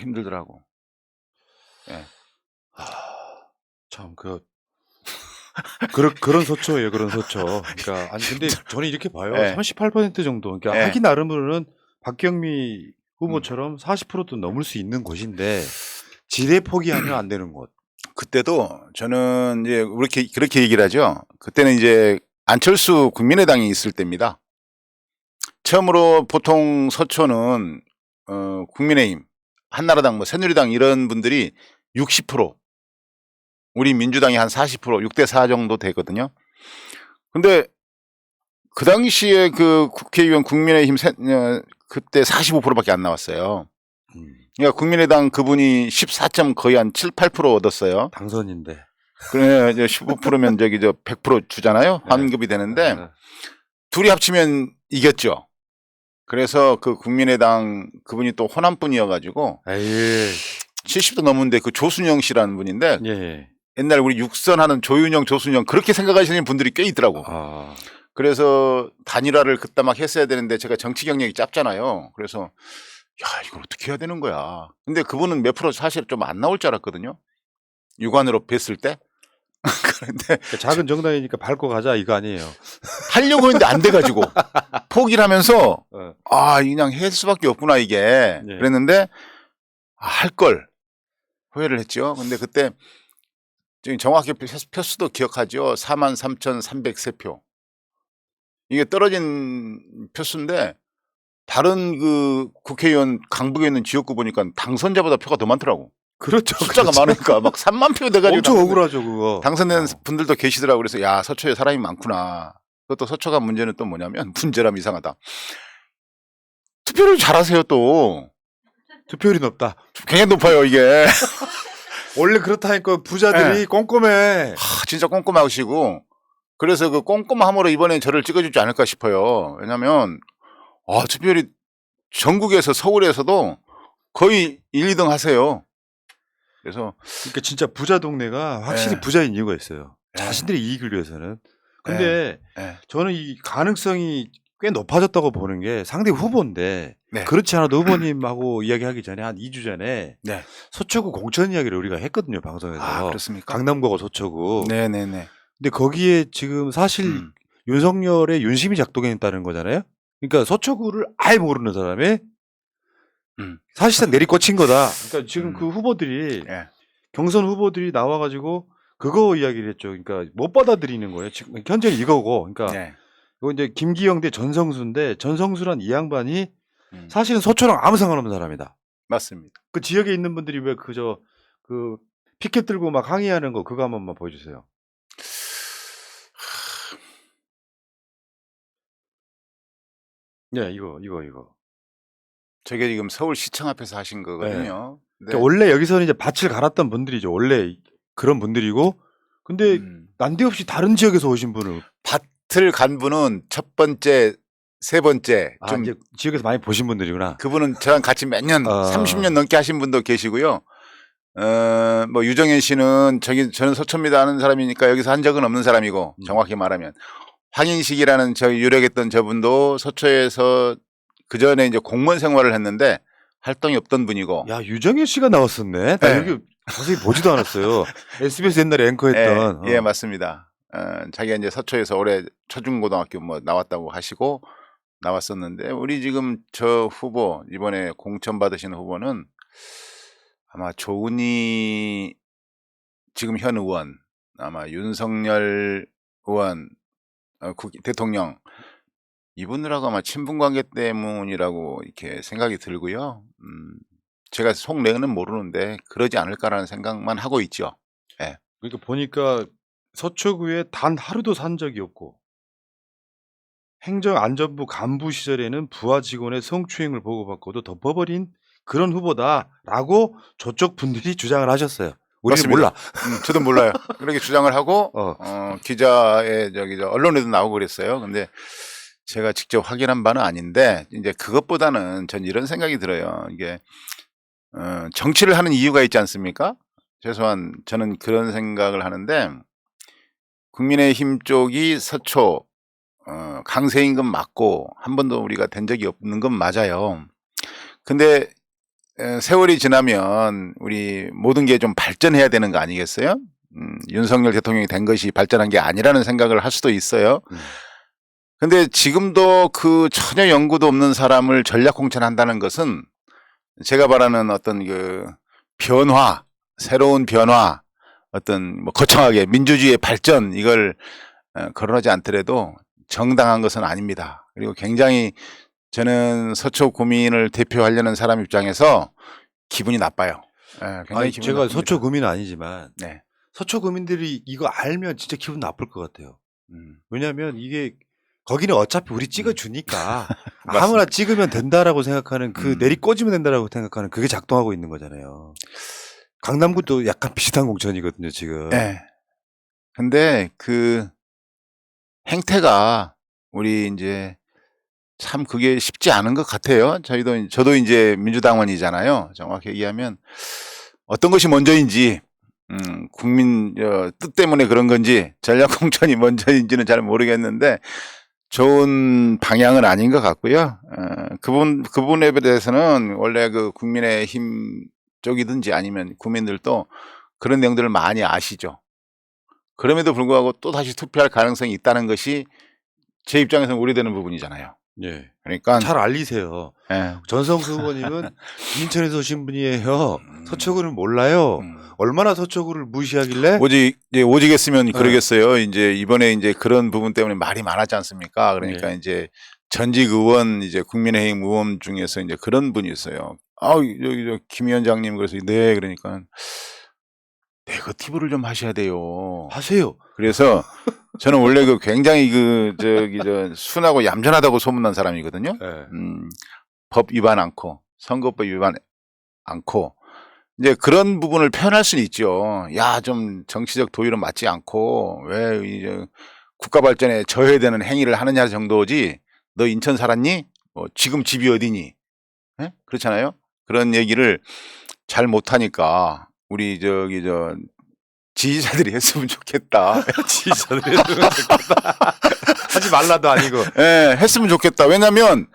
힘들더라고. 예.
참 그런 서초예요, 그런 서초. 그러니까 아니 근데 저는 이렇게 봐요.
예.
38% 정도. 그러니까
예.
하기 나름으로는 박경미 후보처럼 40%도 넘을 수 있는 곳인데 지레 포기하면 안 되는 곳.
그때도 저는 이제 그렇게 얘기를 하죠. 그때는 이제 안철수 국민의당이 있을 때입니다. 처음으로 보통 서초는 국민의힘, 한나라당, 뭐 새누리당 이런 분들이 60%, 우리 민주당이 한 40%, 6대4 정도 되거든요. 근데 그 당시에 그 국회의원 국민의힘 그때 45%밖에 안 나왔어요. 그러니까 국민의당 그분이 14점 거의 한 7, 8% 얻었어요.
당선인데.
그래 이제 15%면 저기 100% 주잖아요. 환급이 되는데 둘이 합치면 이겼죠. 그래서 그 국민의당 그분이 또 호남 분이어가지고
에이.
70도 넘는데 그 조순영 씨라는 분인데
예.
옛날 우리 육선하는 조윤영, 조순영 그렇게 생각하시는 분들이 꽤 있더라고.
아.
그래서 단일화를 그때 막 했어야 되는데 제가 정치 경력이 짧잖아요. 그래서 이걸 어떻게 해야 되는 거야. 근데 그분은 몇 프로 사실 좀 안 나올 줄 알았거든요. 육안으로 뵀을 때. 그런데
그러니까 작은 정당이니까 밟고 가자 이거 아니에요.
하려고 했는데 안 돼가지고 포기를 하면서
어.
그냥 할 수밖에 없구나 이게.
예.
그랬는데 할 걸 후회를 했죠. 근데 그때 지금 정확히 표수도 기억하죠. 43,303표. 이게 떨어진 표수인데 다른 그 국회의원 강북에 있는 지역구 보니까 당선자보다 표가 더 많더라고.
그렇죠.
숫자가 많으니까 막 3만 표 돼가지고
엄청 억울하죠 그거.
당선된 분들도 계시더라고. 그래서 야 서초에 사람이 많구나. 그것도 서초가 문제는 또 뭐냐면 문제라면 이상하다. 투표를 잘하세요 또.
투표율이 높다.
굉장히 높아요 이게.
원래 그렇다니까 부자들이
네.
꼼꼼해.
진짜 꼼꼼하시고 그래서 그 꼼꼼함으로 이번에 저를 찍어주지 않을까 싶어요. 왜냐면 투표율이 전국에서 서울에서도 거의 1, 2등 하세요. 그래서
그러니까 진짜 부자 동네가 확실히
예.
부자인 이유가 있어요.
예.
자신들의 이익을 위해서는. 근데
예.
저는 이 가능성이 꽤 높아졌다고 보는 게 상대 후보인데
네.
그렇지 않아도 후보님하고 이야기하기 전에 한 2주 전에
네.
서초구 공천 이야기를 우리가 했거든요, 방송에서.
아, 그렇습니까?
강남구하고 서초구.
네네네.
근데 거기에 지금 사실 윤석열의 윤심이 작동했다는 거잖아요. 그러니까 서초구를 아예 모르는 사람이 사실상 내리꽂힌 거다. 그러니까 지금 그 후보들이
예.
경선 후보들이 나와가지고 그거 이야기를 했죠. 그러니까 못 받아들이는 거예요. 지금 현재는 이거고. 그러니까
네.
이거 이제 김기영 대 전성수인데 전성수란 이 양반이
음.
사실은 서초랑 아무 상관없는 사람이다.
맞습니다.
그 지역에 있는 분들이 왜 그저 그 피켓 들고 막 항의하는 거 그거 한 번만 보여주세요. 네, 이거.
저게 지금 서울시청 앞에서 하신 거거든요. 네.
그러니까 원래 여기서는 이제 밭을 갈았던 분들이죠. 원래 그런 분들이고. 근데 난데없이 다른 지역에서 오신 분을
밭을 간 분은 첫 번째, 세 번째
아,
좀
이제 지역에서 많이 보신 분들이구나.
그분은 저랑 같이 몇 년, 30년 넘게 하신 분도 계시고요. 뭐 유정현 씨는 저는 서초입니다 하는 사람이니까 여기서 한 적은 없는 사람이고 정확히 말하면 황인식이라는 저희 유력했던 저분도 서초에서 그 전에 이제 공무원 생활을 했는데 활동이 없던 분이고.
야, 유정현 씨가 나왔었네. 나
네.
여기 자세히 보지도 않았어요. SBS 옛날에 앵커했던.
예, 맞습니다. 자기가 이제 서초에서 올해 초중고등학교 뭐 나왔다고 하시고 나왔었는데 우리 지금 저 후보 이번에 공천 받으신 후보는 아마 조은희 지금 현 의원, 아마 윤석열 의원, 대통령 이분들하고 아마 친분 관계 때문이라고 이렇게 생각이 들고요. 제가 속내는 모르는데 그러지 않을까라는 생각만 하고 있죠. 예.
그러니까 보니까 서초구에 단 하루도 산 적이 없고 행정안전부 간부 시절에는 부하 직원의 성추행을 보고받고도 덮어버린 그런 후보다라고 저쪽 분들이 주장을 하셨어요. 우리는
맞습니다.
몰라.
저도 몰라요. 그렇게 주장을 하고 기자의 저 언론에도 나오고 그랬어요. 근데 제가 직접 확인한 바는 아닌데 이제 그것보다는 전 이런 생각이 들어요. 이게 정치를 하는 이유가 있지 않습니까? 최소한 저는 그런 생각을 하는데 국민의힘 쪽이 서초 강세 임금 맞고 한 번도 우리가 된 적이 없는 건 맞아요. 근데 세월이 지나면 우리 모든 게 좀 발전해야 되는 거 아니겠어요? 윤석열 대통령이 된 것이 발전한 게 아니라는 생각을 할 수도 있어요. 근데 지금도 그 전혀 연구도 없는 사람을 전략 공천한다는 것은 제가 바라는 어떤 그 변화, 새로운 변화, 어떤 뭐 거창하게 민주주의의 발전 이걸 거론하지 않더라도 정당한 것은 아닙니다. 그리고 굉장히 저는 서초 구민을 대표하려는 사람 입장에서 기분이 나빠요. 굉장히
아니,
기분이
제가
나쁩니다.
서초 구민은 아니지만
네.
서초 구민들이 이거 알면 진짜 기분 나쁠 것 같아요. 왜냐하면 이게 거기는 어차피 우리 찍어주니까 아무나 찍으면 된다라고 생각하는 그 내리 꽂으면 된다라고 생각하는 그게 작동하고 있는 거잖아요. 강남구도 약간 비슷한 공천이거든요, 지금.
네. 근데 그 행태가 우리 이제 참 그게 쉽지 않은 것 같아요. 저도 이제 민주당원이잖아요. 정확히 얘기하면 어떤 것이 먼저인지 국민 뜻 때문에 그런 건지 전략 공천이 먼저인지는 잘 모르겠는데 좋은 방향은 아닌 것 같고요. 그분에 대해서는 원래 그 국민의힘 쪽이든지 아니면 국민들도 그런 내용들을 많이 아시죠. 그럼에도 불구하고 또 다시 투표할 가능성이 있다는 것이 제 입장에서는 우려되는 부분이잖아요.
예.
그러니까
잘 알리세요.
예.
전성수 후보님은 인천에서 오신 분이에요. 서초구를 몰라요. 얼마나 서초구를 무시하길래?
오직 했으면 그러겠어요. 이제 이번에 이제 그런 부분 때문에 말이 많았지 않습니까? 그러니까
네.
이제 전직 의원 이제 국민의힘 의원 중에서 이제 그런 분이 있어요. 여기 김 위원장님 그래서 네 그러니까 네거티브를 좀 하셔야 돼요.
하세요.
그래서 저는 원래 그 굉장히 순하고 얌전하다고 소문난 사람이거든요.
네.
법 위반 않고 선거법 위반 않고 이제 그런 부분을 표현할 수는 있죠. 야, 좀 정치적 도의로 맞지 않고 왜 이제 국가 발전에 저해되는 행위를 하느냐 정도지. 너 인천 살았니? 지금 집이 어디니? 예? 그렇잖아요. 그런 얘기를 잘 못하니까 우리 지지자들이 했으면 좋겠다.
지지자들이 했으면 좋겠다. 하지 말라도 아니고.
예, 했으면 좋겠다. 왜냐면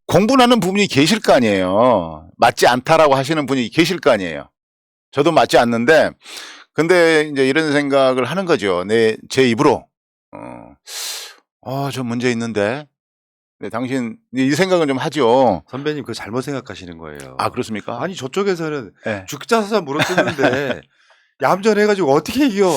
공분하는 부분이 계실 거 아니에요. 맞지 않다라고 하시는 분이 계실 거 아니에요. 저도 맞지 않는데, 근데 이제 이런 생각을 하는 거죠. 제 입으로. 저 문제 있는데. 네, 당신, 이 생각은 좀 하죠.
선배님 그거 잘못 생각하시는 거예요.
아, 그렇습니까?
아니 저쪽에서는
예.
죽자사자 물어뜯는데 얌전해가지고 어떻게 이겨?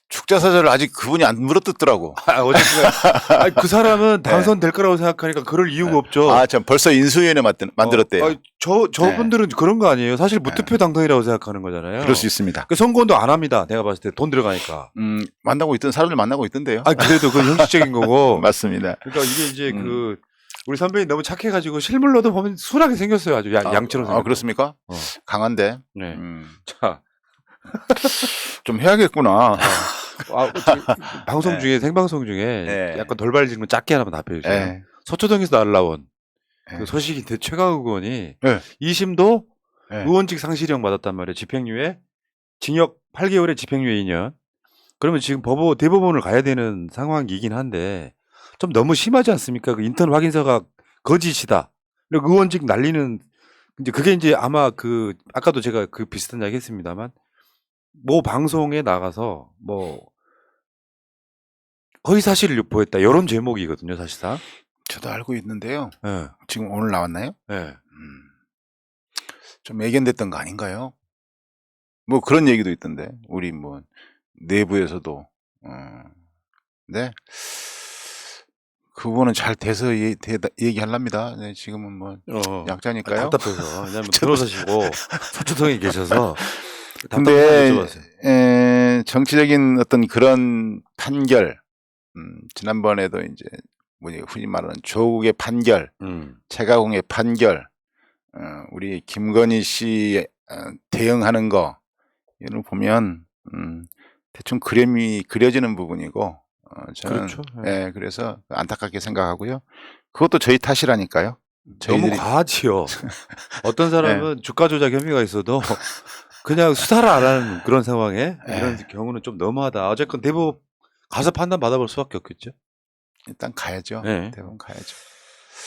축자사자를 아직 그분이 안 물어뜯더라고.
어쨌든 아니, 그 사람은 당선될 거라고 생각하니까 그럴 이유가 없죠.
아, 참, 벌써 인수위원회 만들었대요.
아니, 저분들은 그런 거 아니에요. 사실 무투표 당선이라고 생각하는 거잖아요.
그럴 수 있습니다.
그 선거운동 안 합니다. 내가 봤을 때 돈 들어가니까.
사람들 만나고 있던데요.
아 그래도 그 형식적인 거고.
맞습니다.
그러니까 이게 이제 우리 선배님 너무 착해가지고 실물로도 보면 순하게 생겼어요. 아주 양처럼 생겼고.
그렇습니까? 강한데.
네.
자. 좀 해야겠구나.
방송 중에 생방송 중에 약간 돌발 질문 짧게 하나만 답해 주세요. 서초동에서 날라온 그 소식인데 최강욱 의원이 2심도 의원직 상실형 받았단 말이에요. 집행유예, 징역 8개월에 집행유예 2년. 그러면 지금 대법원을 가야 되는 상황이긴 한데 좀 너무 심하지 않습니까? 그 인턴 확인서가 거짓이다. 그리고 의원직 날리는 이제 그게 이제 아마 아까도 제가 그 비슷한 이야기 했습니다만 뭐 방송에 나가서 뭐 허위사실을 유포했다 이런 제목이거든요, 사실상.
저도 알고 있는데요.
네.
지금 오늘 나왔나요?
네.
좀 애견됐던 거 아닌가요? 뭐 그런 얘기도 있던데 우리 뭐 내부에서도. 네. 그 부분은 잘 돼서 얘기하랍니다. 네, 지금은 뭐 약자니까요.
답답해서 왜냐면 들어서시고 서초동에 계셔서.
근데 정치적인 어떤 그런 판결, 지난번에도 이제 흔히 말하는 조국의 판결, 최가공의 판결, 우리 김건희 씨 대응하는 거 이걸 보면 대충 그림이 그려지는 부분이고 저는
그렇죠.
그래서 안타깝게 생각하고요. 그것도 저희 탓이라니까요.
너무 과하지요. 어떤 사람은 주가 조작 혐의가 있어도 그냥 수사를 안 하는 그런 상황에 이런 경우는 좀 너무하다. 어쨌건 대법원 가서 판단 받아볼 수밖에 없겠죠.
일단 가야죠.
네.
대법원 가야죠.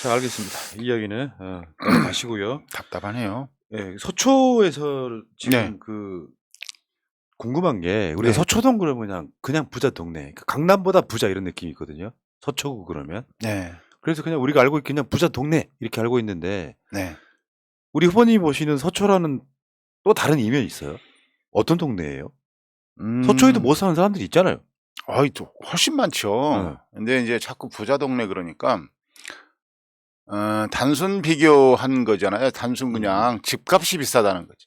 자, 알겠습니다. 이 이야기는 넘어가시고요.
답답하네요.
네, 서초에서 지금 궁금한 게 우리가 서초동 그러면 그냥 부자 동네, 강남보다 부자 이런 느낌이 있거든요. 서초구 그러면.
네.
그래서 그냥 우리가 알고 있기 그냥 부자 동네 이렇게 알고 있는데
네.
우리 후보님이 보시는 서초라는 또 다른 이면이 있어요. 어떤 동네예요? 서초에도 못 사는 사람들이 있잖아요.
또 훨씬 많죠. 근데 이제 자꾸 부자 동네 그러니까 단순 비교한 거잖아요. 단순 그냥 집값이 비싸다는 거지.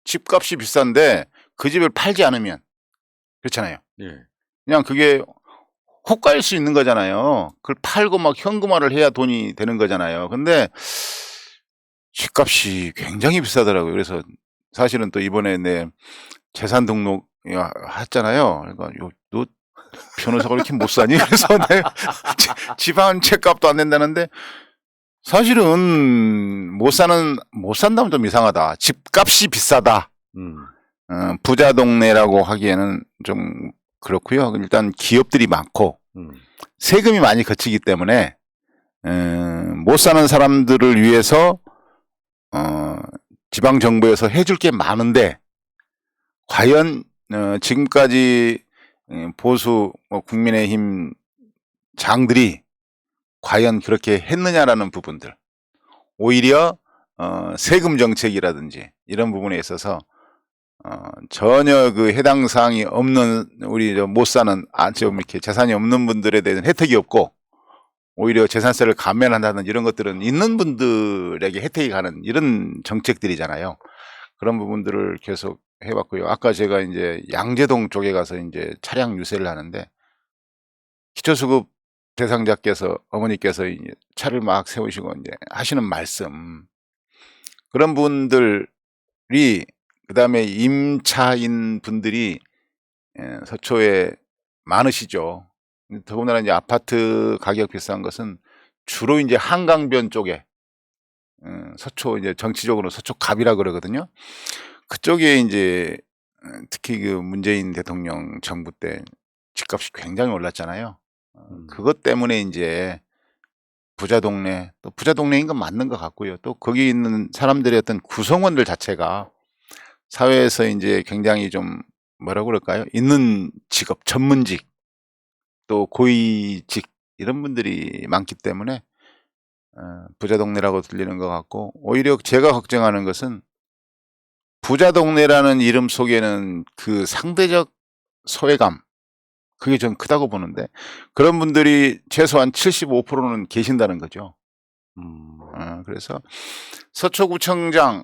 집값이 비싼데 그 집을 팔지 않으면 그렇잖아요. 그냥 그게 호가일 수 있는 거잖아요. 그걸 팔고 막 현금화를 해야 돈이 되는 거잖아요. 근데 집값이 굉장히 비싸더라고요. 그래서 사실은 또 이번에 내 재산 등록 했잖아요. 그러니까 너 변호사가 이렇게 못 사니? 그래서 집 한 채 값도 안 낸다는데 사실은 못 산다면 좀 이상하다. 집값이 비싸다. 부자 동네라고 하기에는 좀 그렇고요. 일단 기업들이 많고 세금이 많이 거치기 때문에 못 사는 사람들을 위해서 지방 정부에서 해줄 게 많은데 과연 지금까지 보수 국민의힘 장들이 과연 그렇게 했느냐라는 부분들, 오히려 세금 정책이라든지 이런 부분에 있어서 전혀 그 해당 사항이 없는 우리 못 사는 좀 이렇게 재산이 없는 분들에 대한 혜택이 없고 오히려 재산세를 감면한다는 이런 것들은 있는 분들에게 혜택이 가는 이런 정책들이잖아요. 그런 부분들을 계속 해봤고요. 아까 제가 이제 양재동 쪽에 가서 이제 차량 유세를 하는데 기초수급 대상자께서 어머니께서 이제 차를 막 세우시고 이제 하시는 말씀, 그런 분들이 그다음에 임차인 분들이 서초에 많으시죠. 더군다나 이제 아파트 가격 비싼 것은 주로 이제 한강변 쪽에 서초 이제 정치적으로 서초갑이라 그러거든요. 그쪽에 이제 특히 그 문재인 대통령 정부 때 집값이 굉장히 올랐잖아요. 그것 때문에 이제 부자 동네, 또 부자 동네인 건 맞는 것 같고요. 또 거기 있는 사람들의 어떤 구성원들 자체가 사회에서 이제 굉장히 좀 뭐라고 그럴까요? 있는 직업, 전문직, 또 고위직 이런 분들이 많기 때문에 부자 동네라고 들리는 것 같고, 오히려 제가 걱정하는 것은 부자 동네라는 이름 속에는 그 상대적 소외감, 그게 좀 크다고 보는데, 그런 분들이 최소한 75%는 계신다는 거죠. 그래서 서초구청장,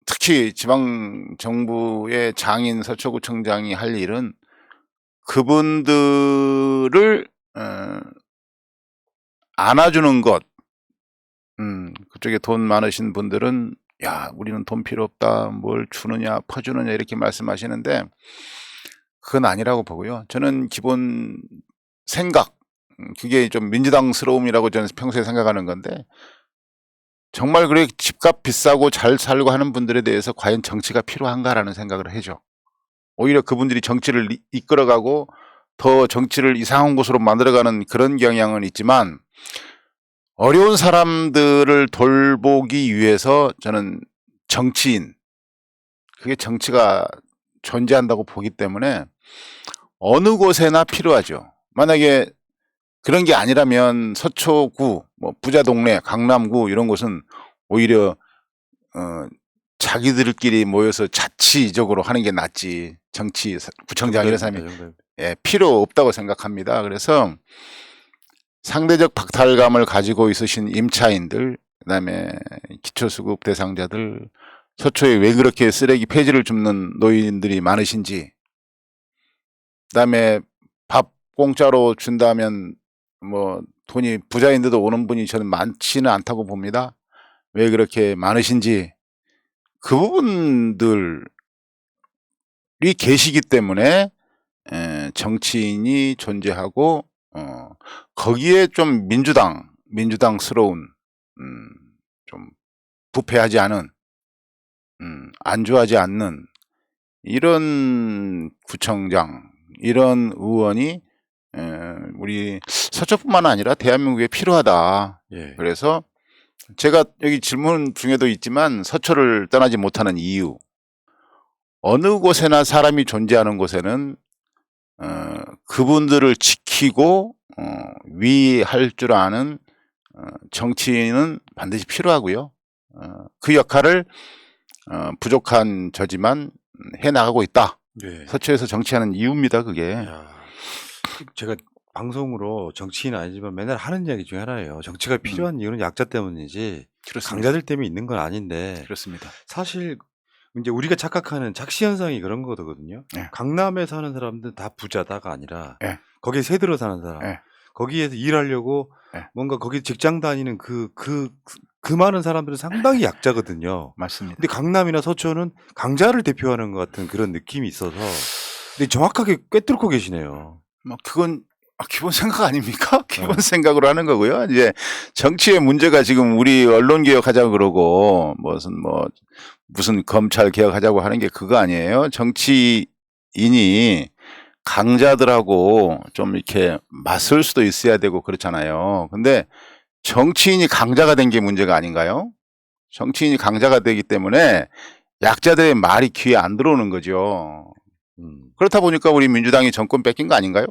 특히 지방정부의 장인 서초구청장이 할 일은 그분들을 안아주는 것. 그쪽에 돈 많으신 분들은 야, 우리는 돈 필요 없다, 뭘 주느냐 퍼주느냐 이렇게 말씀하시는데 그건 아니라고 보고요. 저는 기본 생각, 그게 좀 민주당스러움이라고 저는 평소에 생각하는 건데, 정말 그래 집값 비싸고 잘 살고 하는 분들에 대해서 과연 정치가 필요한가라는 생각을 해죠. 오히려 그분들이 정치를 이끌어가고 더 정치를 이상한 곳으로 만들어가는 그런 경향은 있지만, 어려운 사람들을 돌보기 위해서 저는 정치인, 그게 정치가 존재한다고 보기 때문에 어느 곳에나 필요하죠. 만약에 그런 게 아니라면 서초구, 뭐 부자 동네, 강남구 이런 곳은 오히려 자기들끼리 모여서 자치적으로 하는 게 낫지. 정치 구청장 이런 사람이 필요 없다고 생각합니다. 그래서 상대적 박탈감을 가지고 있으신 임차인들, 그다음에 기초수급 대상자들, 서초에 왜 그렇게 쓰레기 폐지를 줍는 노인들이 많으신지, 그다음에 밥 공짜로 준다면 뭐 돈이 부자인데도 오는 분이 저는 많지는 않다고 봅니다. 왜 그렇게 많으신지, 그 부분들이 계시기 때문에 정치인이 존재하고, 거기에 좀 민주당스러운, 좀 부패하지 않은, 안주하지 않는 이런 구청장, 이런 의원이 우리 서초뿐만 아니라 대한민국에 필요하다.
예.
그래서 제가 여기 질문 중에도 있지만 서초를 떠나지 못하는 이유, 어느 곳에나 사람이 존재하는 곳에는 그분들을 지키고 위할 줄 아는 정치인은 반드시 필요하고요. 그 역할을 부족한 저지만 해나가고 있다.
예.
서초에서 정치하는 이유입니다, 그게.
야, 제가 방송으로 정치인은 아니지만 맨날 하는 이야기 중에 하나예요. 정치가 필요한 이유는 약자 때문이지
그렇습니다.
강자들 때문에 있는 건 아닌데,
그렇습니다.
사실 이제 우리가 착각하는 착시 현상이 그런 거거든요.
네.
강남에 사는 사람들은 다 부자다가 아니라
네.
거기에 새들어 사는 사람,
네.
거기에서 일하려고
네.
뭔가 거기 직장 다니는 그 많은 사람들은 상당히 약자거든요.
맞습니다.
근데 강남이나 서초는 강자를 대표하는 것 같은 그런 느낌이 있어서, 근데 정확하게 꿰뚫고 계시네요.
뭐 그건 기본 생각 아닙니까? 기본 생각으로 하는 거고요. 이제 정치의 문제가 지금 우리 언론 개혁하자고 그러고 무슨 검찰 개혁하자고 하는 게 그거 아니에요. 정치인이 강자들하고 좀 이렇게 맞설 수도 있어야 되고 그렇잖아요. 근데 정치인이 강자가 된 게 문제가 아닌가요? 정치인이 강자가 되기 때문에 약자들의 말이 귀에 안 들어오는 거죠. 그렇다 보니까 우리 민주당이 정권 뺏긴 거 아닌가요?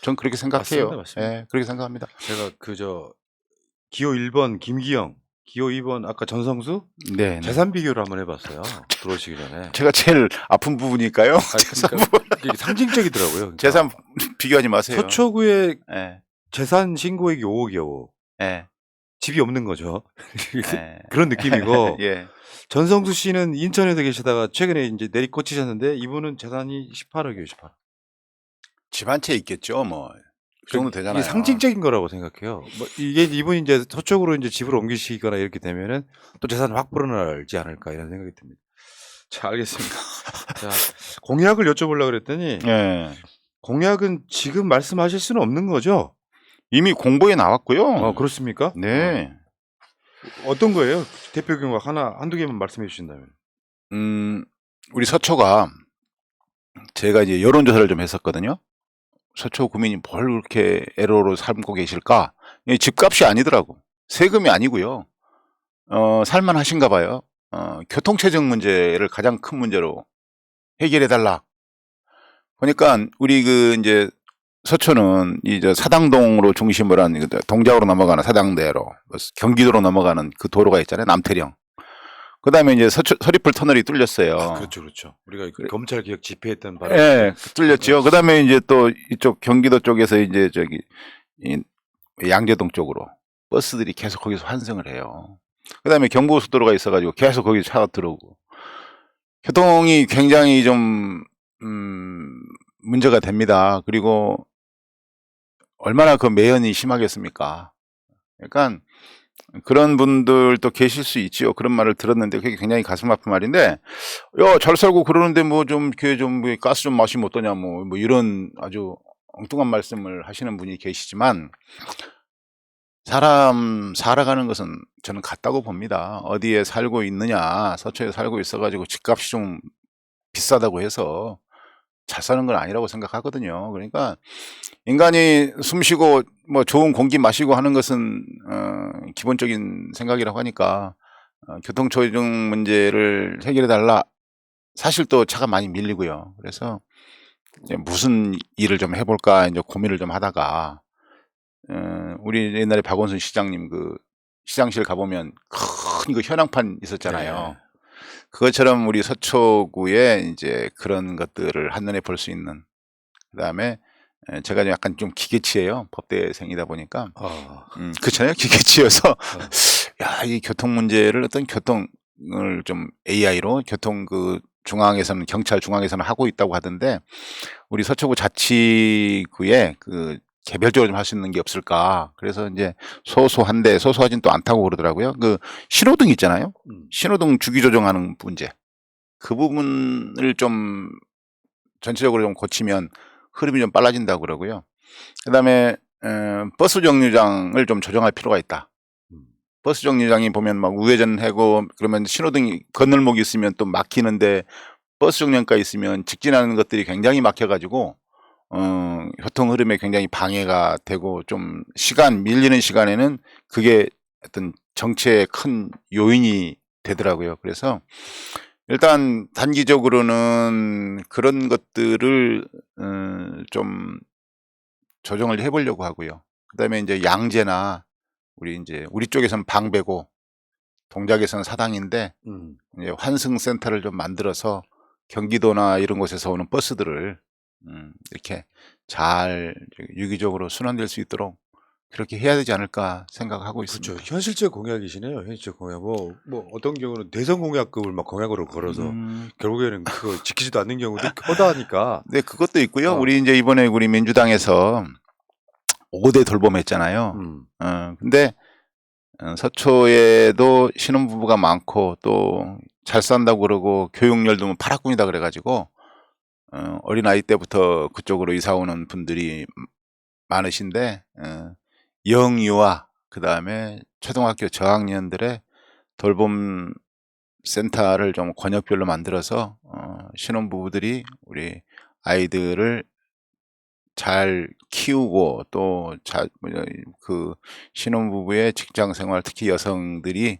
전 그렇게 생각해요.
맞습니다.
예, 그렇게 생각합니다.
제가 기호 1번 김기영, 기호 2번 아까 전성수
네.
재산 비교를 한번 해봤어요. 들어오시기 전에.
제가 제일 아픈 부분이니까요.
그러니까 이게 상징적이더라고요. 그러니까
재산 비교하지 마세요.
서초구의
예,
재산 신고액이 5억이요.
예,
집이 없는 거죠.
예.
그런 느낌이고,
예.
전성수 씨는 인천에서 계시다가 최근에 이제 내리꽂히셨는데 이분은 재산이 18억이에요, 18억.
집 한 채 있겠죠, 뭐. 그 정도 되잖아요.
이게 상징적인 거라고 생각해요. 뭐 이게 이분이 이제 서쪽으로 이제 집을 옮기시거나 이렇게 되면은 또 재산 확 불어나지 않을까 이런 생각이 듭니다. 자, 알겠습니다. 자, 공약을 여쭤보려고 그랬더니
예.
공약은 지금 말씀하실 수는 없는 거죠?
이미 공보에 나왔고요.
그렇습니까?
네.
어떤 거예요? 대표 경우가 한두 개만 말씀해 주신다면.
우리 서초가 제가 이제 여론조사를 좀 했었거든요. 서초 구민이 뭘 그렇게 애로로 살고 계실까? 이 집값이 아니더라고. 세금이 아니고요. 살만하신가 봐요. 교통체증 문제를 가장 큰 문제로 해결해 달라. 보니까 우리 그 이제 서초는 이제 사당동으로 중심으로 한 동작으로 넘어가는 사당대로 경기도로 넘어가는 그 도로가 있잖아요. 남태령. 그다음에 이제 서리풀 터널이 뚫렸어요.
아, 그렇죠, 그렇죠. 우리가
그래.
검찰 개혁 집회했던 바람에.
예, 뚫렸죠. 그다음에 이제 또 이쪽 경기도 쪽에서 이제 저기 이 양재동 쪽으로 버스들이 계속 거기서 환승을 해요. 그다음에 경부고속도로가 있어가지고 계속 거기 차가 들어오고 교통이 굉장히 좀 문제가 됩니다. 그리고 얼마나 그 매연이 심하겠습니까? 그러니까 그런 분들도 계실 수 있지요. 그런 말을 들었는데 그게 굉장히 가슴 아픈 말인데, 야, 잘 살고 그러는데 뭐 좀 이렇게 좀 가스 좀 마시면 어떠냐 뭐 이런 아주 엉뚱한 말씀을 하시는 분이 계시지만, 사람 살아가는 것은 저는 같다고 봅니다. 어디에 살고 있느냐, 서초에 살고 있어가지고 집값이 좀 비싸다고 해서 잘 사는 건 아니라고 생각하거든요. 그러니까 인간이 숨쉬고 뭐 좋은 공기 마시고 하는 것은 기본적인 생각이라고 하니까 교통체증 문제를 해결해 달라. 사실 또 차가 많이 밀리고요. 그래서 이제 무슨 일을 좀 해볼까 이제 고민을 좀 하다가 우리 옛날에 박원순 시장님 그 시장실 가보면 큰 그 현황판 있었잖아요.
네.
그것처럼 우리 서초구에 이제 그런 것들을 한눈에 볼 수 있는, 그다음에 제가 약간 좀 기계치예요. 법대생이다 보니까.
아,
그렇잖아요. 기계치여서 야, 이 교통 문제를 어떤 교통을 좀 AI로 교통 그 중앙에서는 경찰 중앙에서는 하고 있다고 하던데, 우리 서초구 자치구에 그 개별적으로 좀 할 수 있는 게 없을까. 그래서 이제 소소한데 소소하진 또 않다고 그러더라고요. 그 신호등 있잖아요. 신호등 주기 조정하는 문제. 그 부분을 좀 전체적으로 좀 고치면 흐름이 좀 빨라진다고 그러고요. 그다음에 버스 정류장을 좀 조정할 필요가 있다. 버스 정류장이 보면 막 우회전하고 그러면 신호등이 건널목이 있으면 또 막히는데, 버스 정류장가 있으면 직진하는 것들이 굉장히 막혀가지고 교통 흐름에 굉장히 방해가 되고, 좀 시간 밀리는 시간에는 그게 어떤 정체의 큰 요인이 되더라고요. 그래서 일단 단기적으로는 그런 것들을 좀 조정을 해보려고 하고요. 그다음에 이제 양재나 우리 쪽에서는 방배고 동작에서는 사당인데 이제 환승센터를 좀 만들어서 경기도나 이런 곳에서 오는 버스들을 이렇게 잘 유기적으로 순환될 수 있도록 그렇게 해야 되지 않을까 생각하고 있습니다.
그렇죠. 현실적 공약이시네요. 현실적 공약. 뭐 어떤 경우는 대선 공약급을 막 공약으로 걸어서 결국에는 그거 지키지도 않는 경우도 허다하니까.
네, 그것도 있고요.
어.
우리 이제 이번에 우리 민주당에서 5대 돌봄했잖아요. 근데 서초에도 신혼부부가 많고 또 잘 산다고 그러고 교육열도 뭐 파락군이다 그래가지고 어린 아이 때부터 그쪽으로 이사 오는 분들이 많으신데, 영유아 그다음에 초등학교 저학년들의 돌봄 센터를 좀 권역별로 만들어서 신혼부부들이 우리 아이들을 잘 키우고 또 그 신혼부부의 직장생활, 특히 여성들이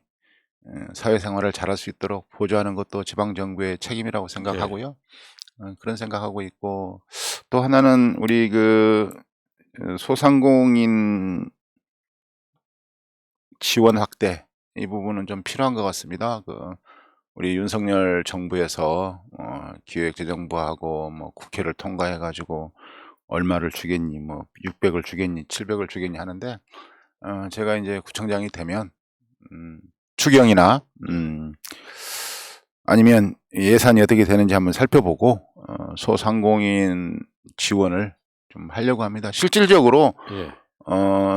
사회생활을 잘할 수 있도록 보조하는 것도 지방정부의 책임이라고 생각하고요. 그런 생각하고 있고, 또 하나는 우리 그 소상공인 지원 확대, 이 부분은 좀 필요한 것 같습니다. 우리 윤석열 정부에서 기획재정부하고 뭐 국회를 통과해가지고 얼마를 주겠니, 뭐 600을 주겠니, 700을 주겠니 하는데, 제가 이제 구청장이 되면 추경이나 아니면 예산이 어떻게 되는지 한번 살펴보고 소상공인 지원을 좀 하려고 합니다. 실질적으로
예.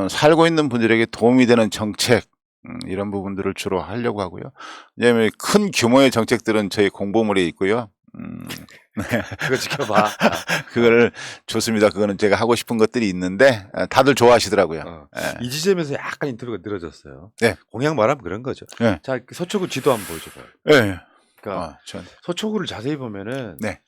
살고 있는 분들에게 도움이 되는 정책, 이런 부분들을 주로 하려고 하고요. 왜냐하면 큰 규모의 정책들은 저희 공보물에 있고요.
그거 지켜봐.
그거를 좋습니다. 그거는 제가 하고 싶은 것들이 있는데 다들 좋아하시더라고요.
이 지점에서 약간 인터뷰가 늘어졌어요.
네.
공약 말하면 그런 거죠.
네.
자, 서초구 지도 한번 보여줘봐요.
네.
그러니까 서초구를 자세히 보면은
네.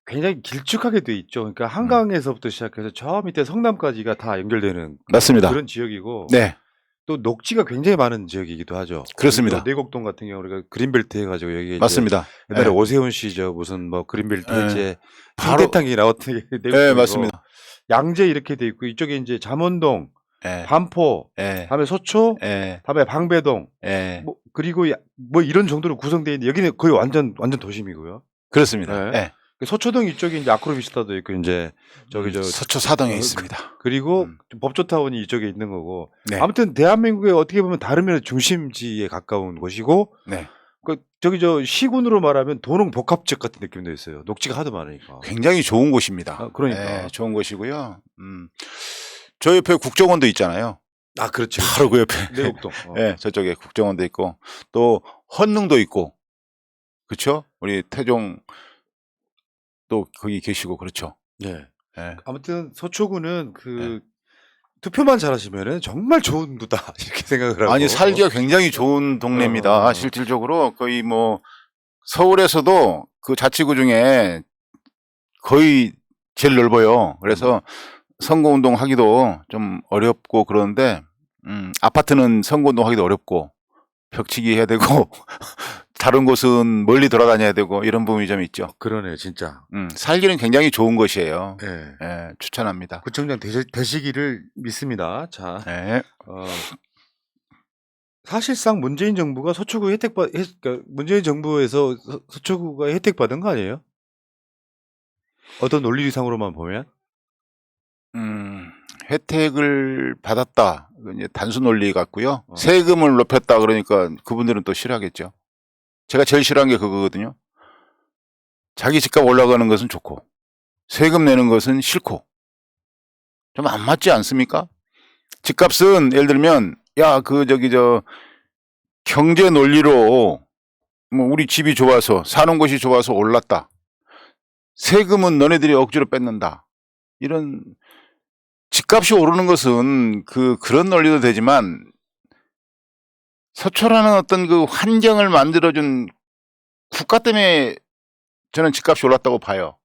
굉장히 길쭉하게 돼 있죠. 그러니까 한강에서부터 시작해서 저 밑에 성남까지가 다 연결되는
맞습니다.
그런 지역이고
네.
또 녹지가 굉장히 많은 지역이기도 하죠.
그렇습니다.
내곡동 같은 경우 우리가 그린벨트 해가지고 여기
맞습니다.
옛날에
네.
오세훈 씨저 무슨 뭐 그린벨트
네.
해제
바로-
상대탕이 나왔던 게 내곡동이고
네, 맞습니다.
양재 이렇게 돼 있고 이쪽에 이제 잠원동,
네.
반포,
네.
다음에 소초,
네.
다음에 방배동,
네.
뭐 그리고 뭐 이런 정도로 구성되어 있는데 여기는 거의 완전 도심이고요.
그렇습니다.
네.
네.
소초동 이쪽에 이제 아크로비스타도 있고 이제 저기
서초 사동에
어,
있습니다.
그리고 법조타운이 이쪽에 있는 거고
네.
아무튼 대한민국의 어떻게 보면 다른 면의 중심지에 가까운 곳이고
네.
그 저기 시군으로 말하면 도농 복합지역 같은 느낌도 있어요. 녹지가 하도 많으니까.
굉장히 좋은 곳입니다.
그러니까.
네, 좋은 곳이고요. 저 옆에 국정원도 있잖아요.
아, 그렇죠.
바로 그 옆에.
내곡동.
네, 저쪽에 국정원도 있고 또 헌릉도 있고, 그렇죠? 우리 태종 또 거기 계시고 그렇죠.
네.
네.
아무튼 서초구는 투표만 잘하시면은 정말 좋은 구다 이렇게 생각을 하고.
아니 살기가 굉장히 좋은 동네입니다. 실질적으로 거의 뭐 서울에서도 그 자치구 중에 거의 제일 넓어요. 그래서 선거운동 하기도 좀 어렵고 그런데 아파트는 선거운동 하기도 어렵고 벽치기 해야 되고 다른 곳은 멀리 돌아다녀야 되고 이런 부분이 좀 있죠.
그러네요, 진짜.
살기는 굉장히 좋은 것이에요.
네.
예, 추천합니다.
구청장 되시기를 믿습니다. 자,
네.
사실상 문재인 정부가 서초구 그러니까 문재인 정부에서 서초구가 혜택받은 거 아니에요? 어떤 논리상으로만 보면?
혜택을 받았다. 이제 단순 논리 같고요. 세금을 높였다 그러니까 그분들은 또 싫어하겠죠. 제가 제일 싫어하는 게 그거거든요. 자기 집값 올라가는 것은 좋고 세금 내는 것은 싫고 좀 안 맞지 않습니까? 집값은 예를 들면 경제 논리로 뭐 우리 집이 좋아서 사는 곳이 좋아서 올랐다. 세금은 너네들이 억지로 뺏는다. 이런 집값이 오르는 것은 그런 논리도 되지만 서초라는 어떤 그 환경을 만들어준 국가 때문에 저는 집값이 올랐다고 봐요.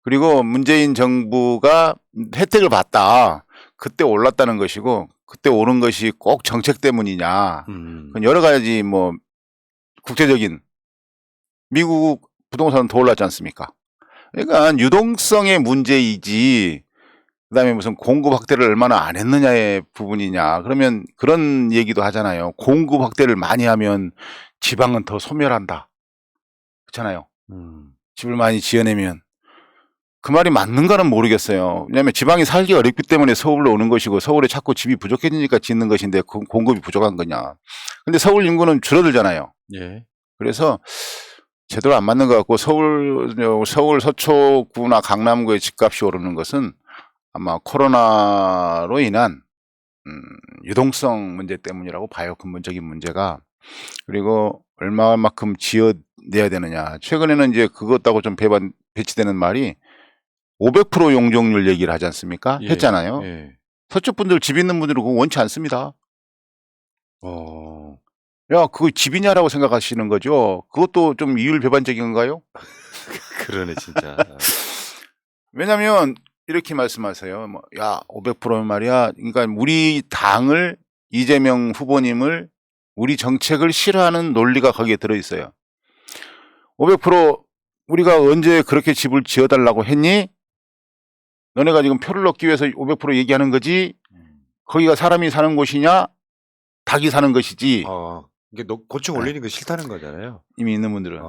그리고 문재인 정부가 혜택을 받다. 그때 올랐다는 것이고 그때 오른 것이 꼭 정책 때문이냐. 그건 여러 가지 뭐 국제적인 미국 부동산은 더 올랐지 않습니까? 그러니까 유동성의 문제이지 그다음에 무슨 공급 확대를 얼마나 안 했느냐의 부분이냐. 그러면 그런 얘기도 하잖아요. 공급 확대를 많이 하면 지방은 더 소멸한다. 그렇잖아요. 집을 많이 지어내면. 그 말이 맞는가는 모르겠어요. 왜냐하면 지방이 살기 어렵기 때문에 서울로 오는 것이고 서울에 자꾸 집이 부족해지니까 짓는 것인데 공급이 부족한 거냐. 근데 서울 인구는 줄어들잖아요.
예.
그래서 제대로 안 맞는 것 같고 서울 서초구나 강남구의 집값이 오르는 것은 아마 코로나로 인한 유동성 문제 때문이라고 봐요. 근본적인 문제가. 그리고 얼마만큼 지어내야 되느냐. 최근에는 이제 그것하고 좀 배치되는 말이 500% 용적률 얘기를 하지 않습니까?
예.
했잖아요.
예.
서쪽 분들 집 있는 분들은 그거 원치 않습니다. 야, 그거 집이냐라고 생각하시는 거죠. 그것도 좀 이율배반적인 건가요?
그러네, 진짜.
왜냐면 이렇게 말씀하세요. 뭐, 야, 500%면 말이야. 그러니까 우리 당을 이재명 후보님을 우리 정책을 싫어하는 논리가 거기에 들어있어요. 500% 우리가 언제 그렇게 집을 지어달라고 했니? 너네가 지금 표를 얻기 위해서 500% 얘기하는 거지. 거기가 사람이 사는 곳이냐? 닭이 사는 것이지.
이게 고층 올리는 거 싫다는 거잖아요.
이미 있는 분들은.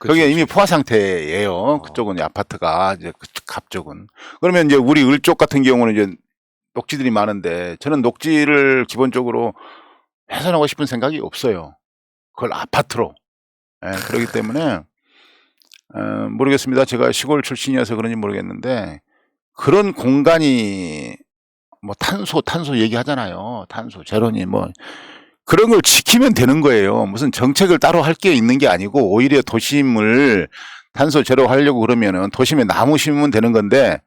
그렇죠,
이미 포화 상태예요. 그쪽은 아파트가 이제 갑 쪽은. 그러면 이제 우리 을 쪽 같은 경우는 이제 녹지들이 많은데 저는 녹지를 기본적으로 훼손하고 싶은 생각이 없어요. 그걸 아파트로. 그렇기 때문에 모르겠습니다. 제가 시골 출신이어서 그런지 모르겠는데 그런 공간이 뭐 탄소 얘기하잖아요. 탄소 제로니 뭐 그런 걸 지키면 되는 거예요. 무슨 정책을 따로 할 게 있는 게 아니고 오히려 도심을 탄소 제로 하려고 그러면은 도심에 나무 심으면 되는 건데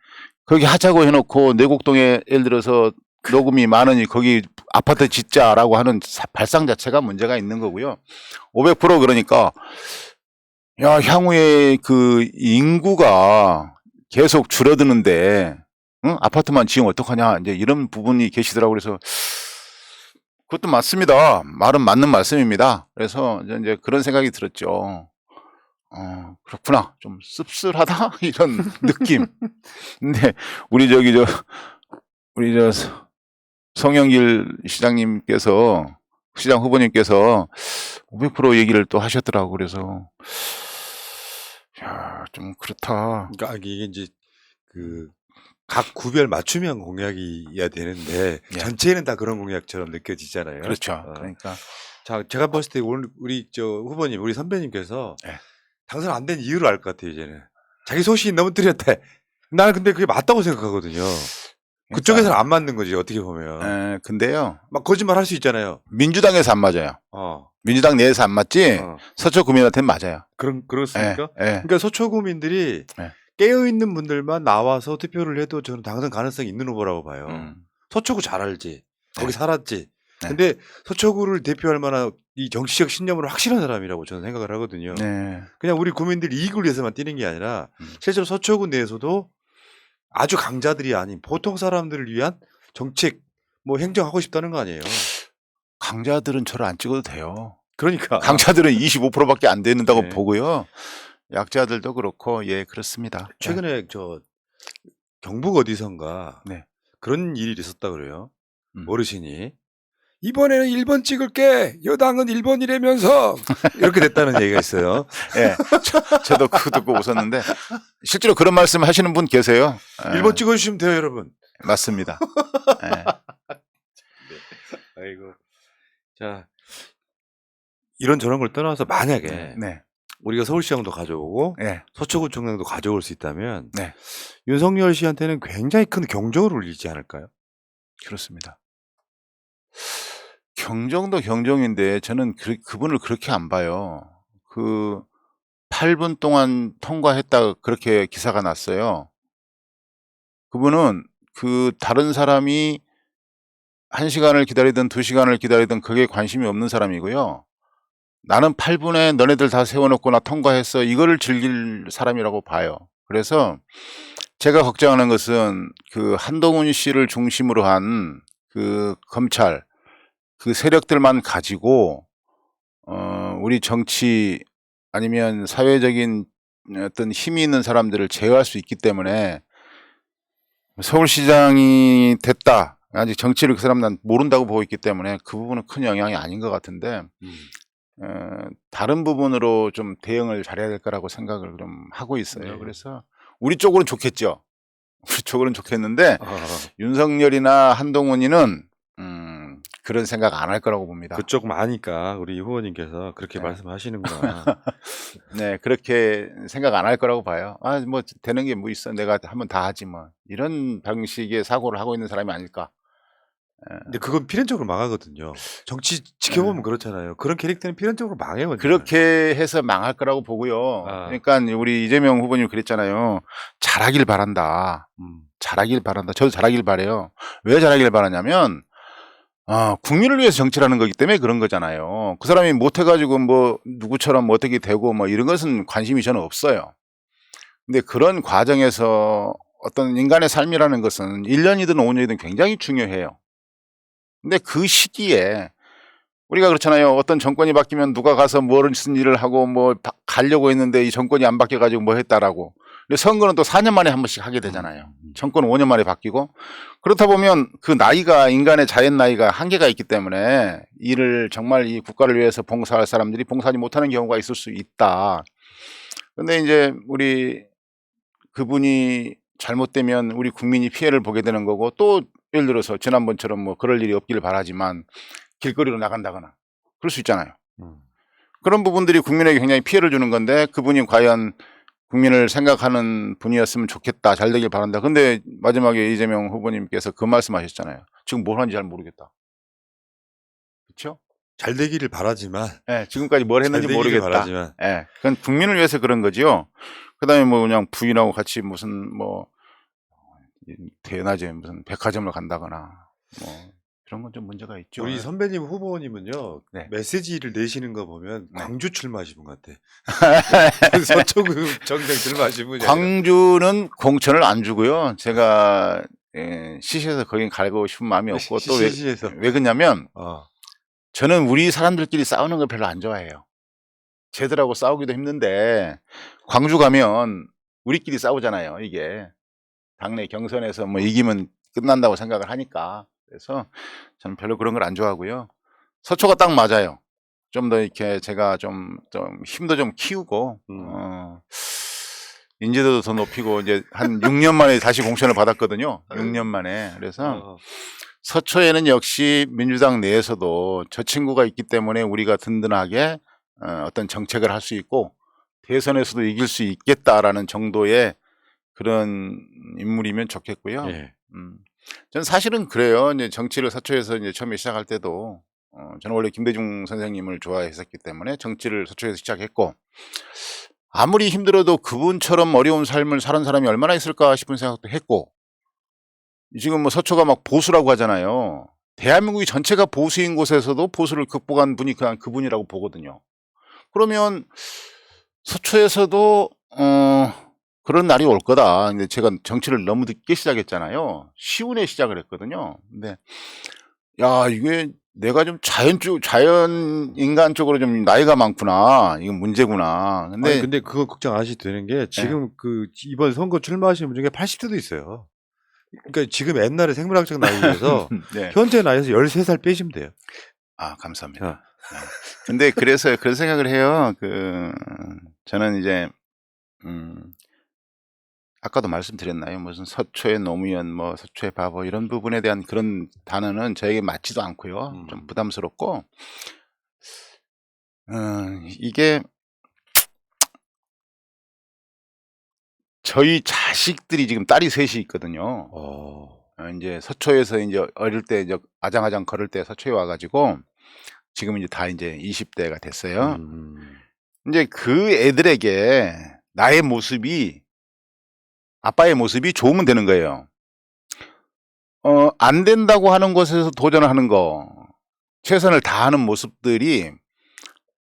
거기 하자고 해놓고 내곡동에 예를 들어서 녹음이 많으니 거기 아파트 짓자라고 하는 발상 자체가 문제가 있는 거고요. 500% 그러니까 야, 향후에 그 인구가 계속 줄어드는데 응? 아파트만 지으면 어떡하냐 이제 이런 부분이 계시더라고요. 그래서 그것도 맞습니다. 말은 맞는 말씀입니다. 그래서 이제 그런 생각이 들었죠. 그렇구나. 좀 씁쓸하다 이런 느낌. 근데 우리 우리 성영길 시장님께서 시장 후보님께서 500% 얘기를 또 하셨더라고. 그래서 야, 좀 그렇다.
그러니까 이게 이제 그 각 구별 맞춤형 공약이어야 되는데
예.
전체는 다 그런 공약처럼 느껴지잖아요.
그렇죠. 그러니까
자, 제가 봤을 때 오늘 우리 후보님, 우리 선배님께서
예.
당선 안 된 이유를 알 것 같아요, 이제는. 자기 소신이 너무 뚜렷해. 나는 근데 그게 맞다고 생각하거든요. 그쪽에서는 안 맞는 거지, 어떻게 보면.
근데요.
막 거짓말 할 수 있잖아요.
민주당에서 안 맞아요. 민주당 내에서 안 맞지 서초 구민한테는 맞아요.
그렇습니까?
예.
그러니까 서초구민들이
예.
깨어있는 분들만 나와서 투표를 해도 저는 당선 가능성이 있는 후보라고 봐요. 서초구 잘 알지. 거기 살았지.
네.
근데 서초구를 대표할 만한 이 정치적 신념으로 확실한 사람이라고 저는 생각을 하거든요.
네.
그냥 우리 구민들 이익을 위해서만 뛰는 게 아니라 실제로 서초구 내에서도 아주 강자들이 아닌 보통 사람들을 위한 정책, 뭐 행정하고 싶다는 거 아니에요.
강자들은 저를 안 찍어도 돼요.
그러니까.
강자들은 25%밖에 안 되는다고
네.
보고요. 약자들도 그렇고 예 그렇습니다.
최근에 경북 어디선가
네.
그런 일이 있었다 그래요. 어르신이 이번에는 1번 찍을게. 여당은 1번이라면서 이렇게 됐다는 얘기가 있어요.
예, 저도 그거 듣고 웃었는데 실제로 그런 말씀 하시는 분 계세요.
1번 찍어주시면 돼요, 여러분.
맞습니다. 예.
아이고. 자, 이런 저런 걸 떠나서 만약에
네.
우리가 서울시장도 가져오고
네.
서초구청장도 가져올 수 있다면
네.
윤석열 씨한테는 굉장히 큰 경종을 울리지 않을까요?
그렇습니다. 경정도 경정인데 저는 그분을 그렇게 안 봐요. 그 8분 동안 통과했다 그렇게 기사가 났어요. 그분은 그 다른 사람이 1시간을 기다리든 2시간을 기다리든 그게 관심이 없는 사람이고요. 나는 8분에 너네들 다 세워놓고 나 통과했어. 이거를 즐길 사람이라고 봐요. 그래서 제가 걱정하는 것은 그 한동훈 씨를 중심으로 한 그 검찰 그 세력들만 가지고 우리 정치 아니면 사회적인 어떤 힘이 있는 사람들을 제어할 수 있기 때문에 서울시장이 됐다. 아직 정치를 그 사람 난 모른다고 보고 있기 때문에 그 부분은 큰 영향이 아닌 것 같은데 다른 부분으로 좀 대응을 잘해야 될 거라고 생각을 좀 하고 있어요.
네.
그래서 우리 쪽으로는 좋겠죠. 우리 쪽으로는 좋겠는데 윤석열이나 한동훈이는 그런 생각 안 할 거라고 봅니다.
그쪽 아니까 우리 후보님께서 그렇게
네.
말씀하시는구나.
네, 그렇게 생각 안 할 거라고 봐요. 뭐 되는 게 뭐 있어. 내가 하면 다 하지 뭐. 이런 방식의 사고를 하고 있는 사람이 아닐까.
근데 그건 필연적으로 망하거든요. 정치 지켜보면 그렇잖아요. 그런 캐릭터는 필연적으로 망해요.
그렇게 해서 망할 거라고 보고요. 그러니까 우리 이재명 후보님 그랬잖아요. 잘하길 바란다. 잘하길 바란다. 저도 잘하길 바래요. 왜 잘하길 바라냐면 국민을 위해서 정치를 하는 거기 때문에 그런 거잖아요. 그 사람이 못해가지고 뭐 누구처럼 어떻게 되고 뭐 이런 것은 관심이 저는 없어요. 근데 그런 과정에서 어떤 인간의 삶이라는 것은 1년이든 5년이든 굉장히 중요해요. 근데 그 시기에 우리가 그렇잖아요. 어떤 정권이 바뀌면 누가 가서 무슨 일을 하고 뭐 가려고 했는데 이 정권이 안 바뀌어가지고 뭐 했다라고. 근데 선거는 또 4년 만에 한 번씩 하게 되잖아요. 정권은 5년 만에 바뀌고. 그렇다 보면 그 나이가 인간의 자연 나이가 한계가 있기 때문에 일을 정말 이 국가를 위해서 봉사할 사람들이 봉사하지 못하는 경우가 있을 수 있다. 근데 이제 우리 그분이 잘못되면 우리 국민이 피해를 보게 되는 거고 또 예를 들어서 지난번처럼 뭐 그럴 일이 없기를 바라지만 길거리로 나간다거나 그럴 수 있잖아요. 그런 부분들이 국민에게 굉장히 피해를 주는 건데 그분이 과연 국민을 생각하는 분이었으면 좋겠다. 잘 되길 바란다. 근데 마지막에 이재명 후보님께서 그 말씀하셨잖아요. 지금 뭘 하는지 잘 모르겠다. 그렇죠?
잘 되기를 바라지만
예, 지금까지 뭘
잘
했는지
되기를
모르겠다.
바라지만
예, 그건 국민을 위해서 그런 거지요. 그다음에 뭐 그냥 부인하고 같이 무슨 뭐 대낮에 무슨 백화점을 간다거나 뭐 그런 건 좀 문제가 있죠.
우리 선배님 후보님은요
네.
메시지를 내시는 거 보면
네.
광주 출마하신 분 같아. 서초구 정당 출마하신 분이 아니라.
광주는 공천을 안 주고요. 제가 시시해서 거긴 가고 싶은 마음이 없고 또 왜
시시해서.
그러냐면
어.
저는 우리 사람들끼리 싸우는 걸 별로 안 좋아해요. 쟤들하고 싸우기도 힘든데 광주 가면 우리끼리 싸우잖아요. 이게 당내 경선에서 뭐 이기면 끝난다고 생각을 하니까. 그래서 저는 별로 그런 걸 안 좋아하고요. 서초가 딱 맞아요. 좀 더 이렇게 제가 좀 힘도 좀 키우고 인지도도 더 높이고 이제 한 6년 만에 다시 공천을 받았거든요. 6년 만에. 그래서 서초에는 역시 민주당 내에서도 저 친구가 있기 때문에 우리가 든든하게 어떤 정책을 할 수 있고 대선에서도 이길 수 있겠다라는 정도의 그런 인물이면 좋겠고요.
예.
저는 사실은 그래요. 이제 정치를 서초에서 이제 처음에 시작할 때도 저는 원래 김대중 선생님을 좋아했었기 때문에 정치를 서초에서 시작했고 아무리 힘들어도 그분처럼 어려운 삶을 사는 사람이 얼마나 있을까 싶은 생각도 했고 지금 뭐 서초가 막 보수라고 하잖아요. 대한민국이 전체가 보수인 곳에서도 보수를 극복한 분이 그냥 그분이라고 보거든요. 그러면 서초에서도 그런 날이 올 거다. 근데 제가 정치를 너무 늦게 시작했잖아요. 시운에 시작을 했거든요. 근데 야 이게 내가 좀 자연 인간 쪽으로 좀 나이가 많구나. 이건 문제구나.
아니 근데 그거 걱정 안 하셔도 되는 게 지금 그 이번 선거 출마하시는 분 중에 80대도 있어요. 그러니까 지금 옛날에 생물학적 나이에서
네.
현재 나이에서 13살 빼시면 돼요.
아, 감사합니다. 네. 근데 그래서 그런 생각을 해요. 저는 이제 아까도 말씀드렸나요? 무슨 서초의 노무현, 뭐 서초의 바보 이런 부분에 대한 그런 단어는 저에게 맞지도 않고요. 좀 부담스럽고 이게 저희 자식들이 지금 딸이 셋이 있거든요. 이제 서초에서 이제 어릴 때 이제 아장아장 걸을 때 서초에 와가지고 지금 이제 다 이제 20대가 됐어요. 이제 그 애들에게 나의 모습이 아빠의 모습이 좋으면 되는 거예요. 안 된다고 하는 곳에서 도전하는 거, 최선을 다하는 모습들이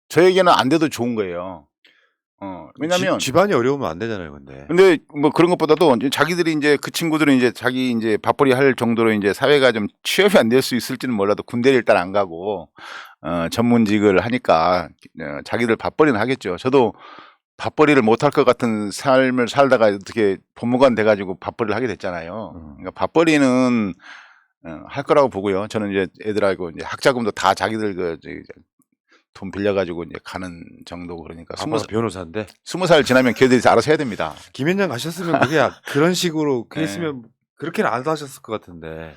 저에게는 안 돼도 좋은 거예요. 왜냐면
집안이 어려우면 안 되잖아요,
근데 뭐 그런 것보다도 이제 자기들이 이제 그 친구들은 이제 자기 이제 밥벌이 할 정도로 이제 사회가 좀 취업이 안 될 수 있을지는 몰라도 군대를 일단 안 가고 전문직을 하니까 자기들 밥벌이는 하겠죠. 저도 밥벌이를 못할 것 같은 삶을 살다가 어떻게 법무관 돼가지고 밥벌이를 하게 됐잖아요. 그러니까 밥벌이는 할 거라고 보고요. 저는 이제 애들하고 이제 학자금도 다 자기들 돈 빌려가지고 이제 가는 정도고 그러니까.
아빠가 변호사인데
20살 지나면 걔들이 알아서 해야 됩니다.
김현장 가셨으면 그게 그런 식으로 했으면 그렇게는 안 하셨을 것 같은데.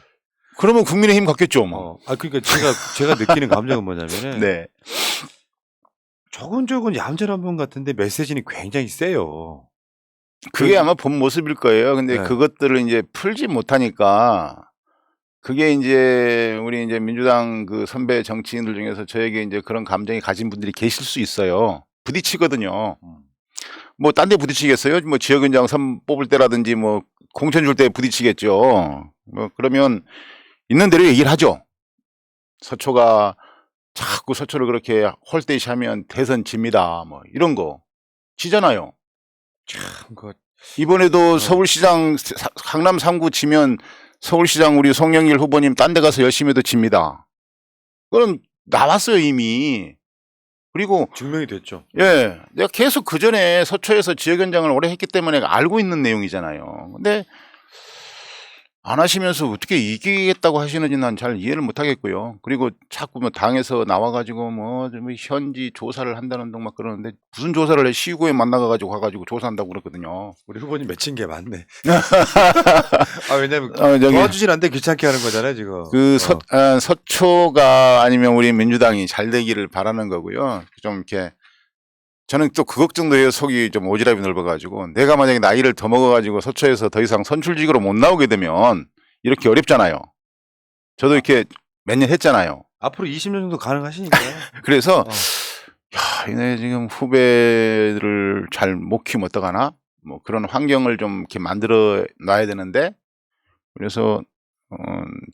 그러면 국민의힘 갔겠죠, 뭐.
그러니까 제가 느끼는 감정은 뭐냐면은
네.
조곤조곤 얌전한 분 같은데 메시지는 굉장히 세요.
그게 아마 본 모습일 거예요. 근데
네.
그것들을 이제 풀지 못하니까 그게 이제 우리 이제 민주당 그 선배 정치인들 중에서 저에게 이제 그런 감정이 가진 분들이 계실 수 있어요. 부딪히거든요. 뭐 딴 데 부딪히겠어요? 뭐 지역위원장 선 뽑을 때라든지 뭐 공천 줄 때 부딪히겠죠. 뭐 그러면 있는 대로 얘기를 하죠. 서초가 자꾸 서초를 그렇게 홀대시하면 대선 집니다. 뭐 이런 거 지잖아요.
참
이번에도 서울시장 강남 3구 지면 서울시장 우리 송영길 후보님 딴 데 가서 열심히 해도 집니다. 그건 나왔어요 이미. 그리고
증명이 됐죠.
예, 내가 계속 그 전에 서초에서 지역위원장을 오래 했기 때문에 알고 있는 내용이잖아요. 근데 안 하시면서 어떻게 이기겠다고 하시는지 난 잘 이해를 못 하겠고요. 그리고 자꾸 뭐 당에서 나와가지고 뭐 현지 조사를 한다는 둥 막 그러는데 무슨 조사를 해? 시구에 만나가지고 가가지고 조사한다고 그러거든요.
우리 후보님 맺힌 게 많네. 왜냐면
저기
도와주진 않는데 귀찮게 하는 거잖아요 지금.
서초가 아니면 우리 민주당이 잘 되기를 바라는 거고요. 좀 이렇게 저는 또 그 걱정도 해요. 속이 좀 오지랖이 넓어가지고 내가 만약에 나이를 더 먹어가지고 서초에서 더 이상 선출직으로 못 나오게 되면 이렇게 어렵잖아요. 저도 이렇게 몇 년 했잖아요.
앞으로 20년 정도 가능하시니까요.
그래서
어.
야, 얘네 지금 후배를 잘 못 키우면 어떡하나? 뭐 그런 환경을 좀 이렇게 만들어 놔야 되는데, 그래서 어,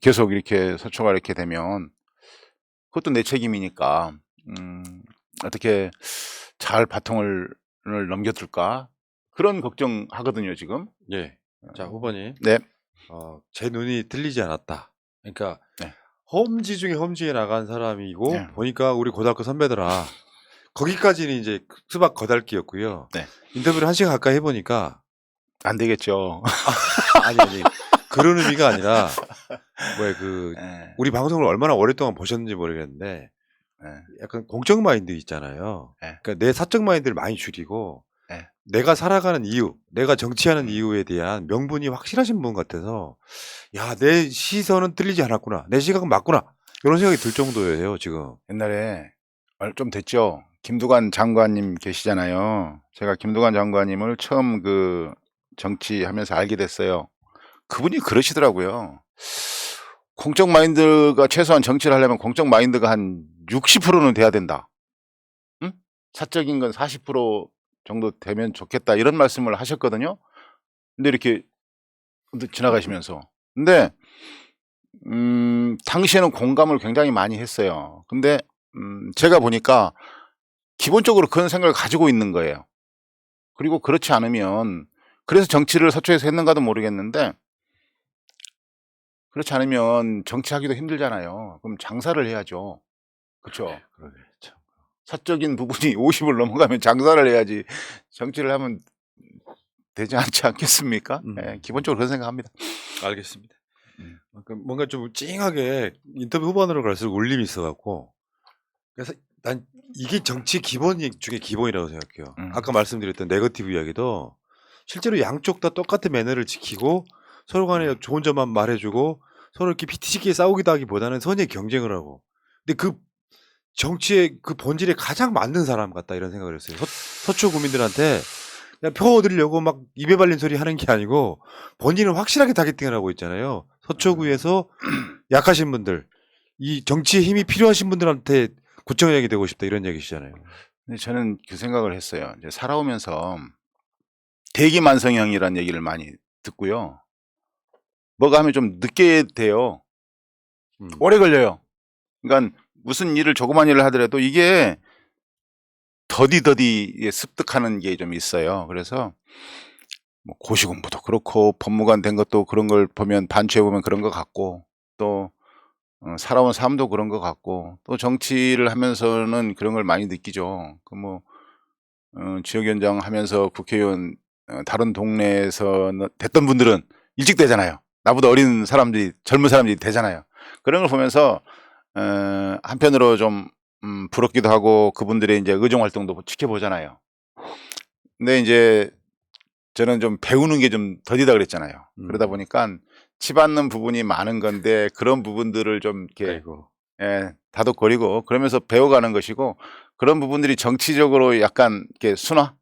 계속 이렇게 서초가 이렇게 되면 그것도 내 책임이니까 어떻게 잘 바통을 넘겨둘까? 그런 걱정하거든요, 지금.
예. 자, 후보님.
네.
제 눈이 틀리지 않았다. 그러니까
네.
험지 중에 험지에 나간 사람이고
네.
보니까 우리 고등학교 선배들아. 거기까지는 이제 수박 거달기였고요.
네.
인터뷰를 1시간 가까이 해보니까
안 되겠죠.
아니 그런 의미가 아니라 뭐야
네.
우리 방송을 얼마나 오랫동안 보셨는지 모르겠는데
네.
약간 공적 마인드 있잖아요.
네.
그러니까 내 사적 마인드를 많이 줄이고
네.
내가 살아가는 이유, 내가 정치하는 이유에 대한 명분이 확실하신 분 같아서 야, 내 시선은 틀리지 않았구나. 내 시각은 맞구나. 이런 생각이 들 정도예요, 지금.
옛날에 좀 됐죠. 김두관 장관님 계시잖아요. 제가 김두관 장관님을 처음 그 정치하면서 알게 됐어요. 그분이 그러시더라고요. 공적 마인드가 최소한 정치를 하려면 공적 마인드가 한 60%는 돼야 된다. 응? 사적인 건 40% 정도 되면 좋겠다. 이런 말씀을 하셨거든요. 근데 이렇게 지나가시면서. 근데 당시에는 공감을 굉장히 많이 했어요. 근데 제가 보니까 기본적으로 그런 생각을 가지고 있는 거예요. 그리고 그렇지 않으면, 그래서 정치를 서초에서 했는가도 모르겠는데, 그렇지 않으면 정치하기도 힘들잖아요. 그럼 장사를 해야죠. 그렇죠?
그러게, 참.
사적인 부분이 50을 넘어가면 장사를 해야지 정치를 하면 되지 않지 않겠습니까? 예, 기본적으로 그런 생각합니다.
알겠습니다. 뭔가 좀 찡하게 인터뷰 후반으로 갈수록 울림이 있어갖고 그래서 난 이게 정치 기본 중에 기본이라고 생각해요. 아까 말씀드렸던 네거티브 이야기도 실제로 양쪽 다 똑같은 매너를 지키고 서로 간에 좋은 점만 말해주고 서로 이렇게 피티시게 싸우기도 하기보다는 선의 경쟁을 하고. 근데 그 정치의 그 본질에 가장 맞는 사람 같다 이런 생각을 했어요. 서초 구민들한테 그냥 표 얻으려고 막 입에 발린 소리 하는 게 아니고 본인은 확실하게 타겟팅을 하고 있잖아요. 서초구에서 약하신 분들, 이 정치에 힘이 필요하신 분들한테 구청장이 되고 싶다 이런 얘기시잖아요.
근데 저는 그 생각을 했어요. 이제 살아오면서 대기만성형이라는 얘기를 많이 듣고요. 뭐가 하면 좀 늦게 돼요. 오래 걸려요. 그러니까 무슨 일을 조그만 일을 하더라도 이게 더디더디 습득하는 게 좀 있어요. 그래서 뭐 고시 공부도 그렇고 법무관 된 것도 그런 걸 보면 반추해 보면 그런 것 같고, 또 살아온 삶도 그런 것 같고, 또 정치를 하면서는 그런 걸 많이 느끼죠. 그 뭐 지역위원장 하면서 국회의원 다른 동네에서 됐던 분들은 일찍 되잖아요. 나보다 어린 사람들이, 젊은 사람들이 되잖아요. 그런 걸 보면서 한편으로 좀 부럽기도 하고 그분들의 이제 의정 활동도 지켜보잖아요. 근데 이제 저는 좀 배우는 게 좀 더디다 그랬잖아요. 그러다 보니까 치받는 부분이 많은 건데 그런 부분들을 좀 이렇게 다독거리고 그러면서 배워가는 것이고, 그런 부분들이 정치적으로 약간 이렇게 순화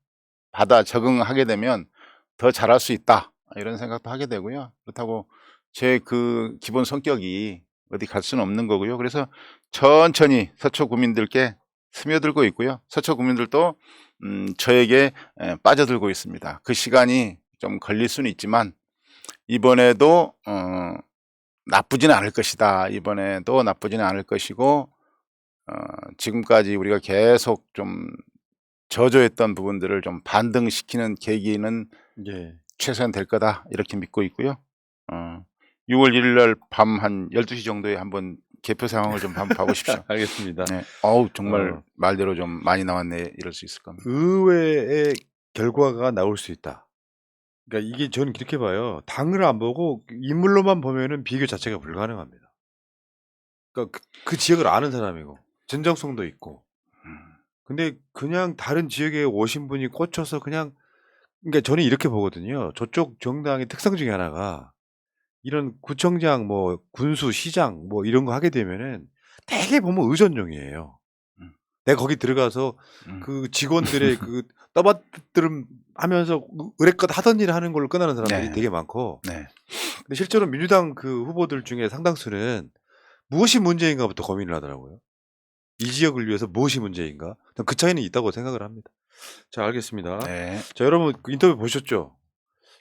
받아 적응하게 되면 더 잘할 수 있다 이런 생각도 하게 되고요. 그렇다고 제 그 기본 성격이 어디 갈 수는 없는 거고요. 그래서 천천히 서초 구민들께 스며들고 있고요. 서초 구민들도 저에게 빠져들고 있습니다. 그 시간이 좀 걸릴 수는 있지만 이번에도 나쁘지는 않을 것이다. 이번에도 나쁘지는 않을 것이고, 지금까지 우리가 계속 좀 저조했던 부분들을 좀 반등시키는 계기는 최소한 될 거다 이렇게 믿고 있고요. 6월 1일 날 밤 한 12시 정도에 한번 개표 상황을 좀 한번 봐보십시오.
알겠습니다.
네. 어우 정말 말대로 좀 많이 나왔네 이럴 수 있을 겁니다.
의외의 결과가 나올 수 있다. 그러니까 이게 저는 그렇게 봐요. 당을 안 보고 인물로만 보면은 비교 자체가 불가능합니다. 그러니까 그 지역을 아는 사람이고 진정성도 있고. 근데 그냥 다른 지역에 오신 분이 꽂혀서 그냥, 그러니까 저는 이렇게 보거든요. 저쪽 정당의 특성 중에 하나가 이런 구청장, 뭐 군수, 시장 뭐 이런 거 하게 되면은 되게 보면 의존용이에요. 내가 거기 들어가서 그 직원들의 그 떠받들음 하면서 의뢰껏 하던 일 하는 걸로 끝나는 사람들이 되게 많고. 근데 실제로 민주당 그 후보들 중에 상당수는 무엇이 문제인가부터 고민을 하더라고요. 이 지역을 위해서 무엇이 문제인가? 그 차이는 있다고 생각을 합니다. 자, 알겠습니다.
네.
자, 여러분 그 인터뷰 보셨죠?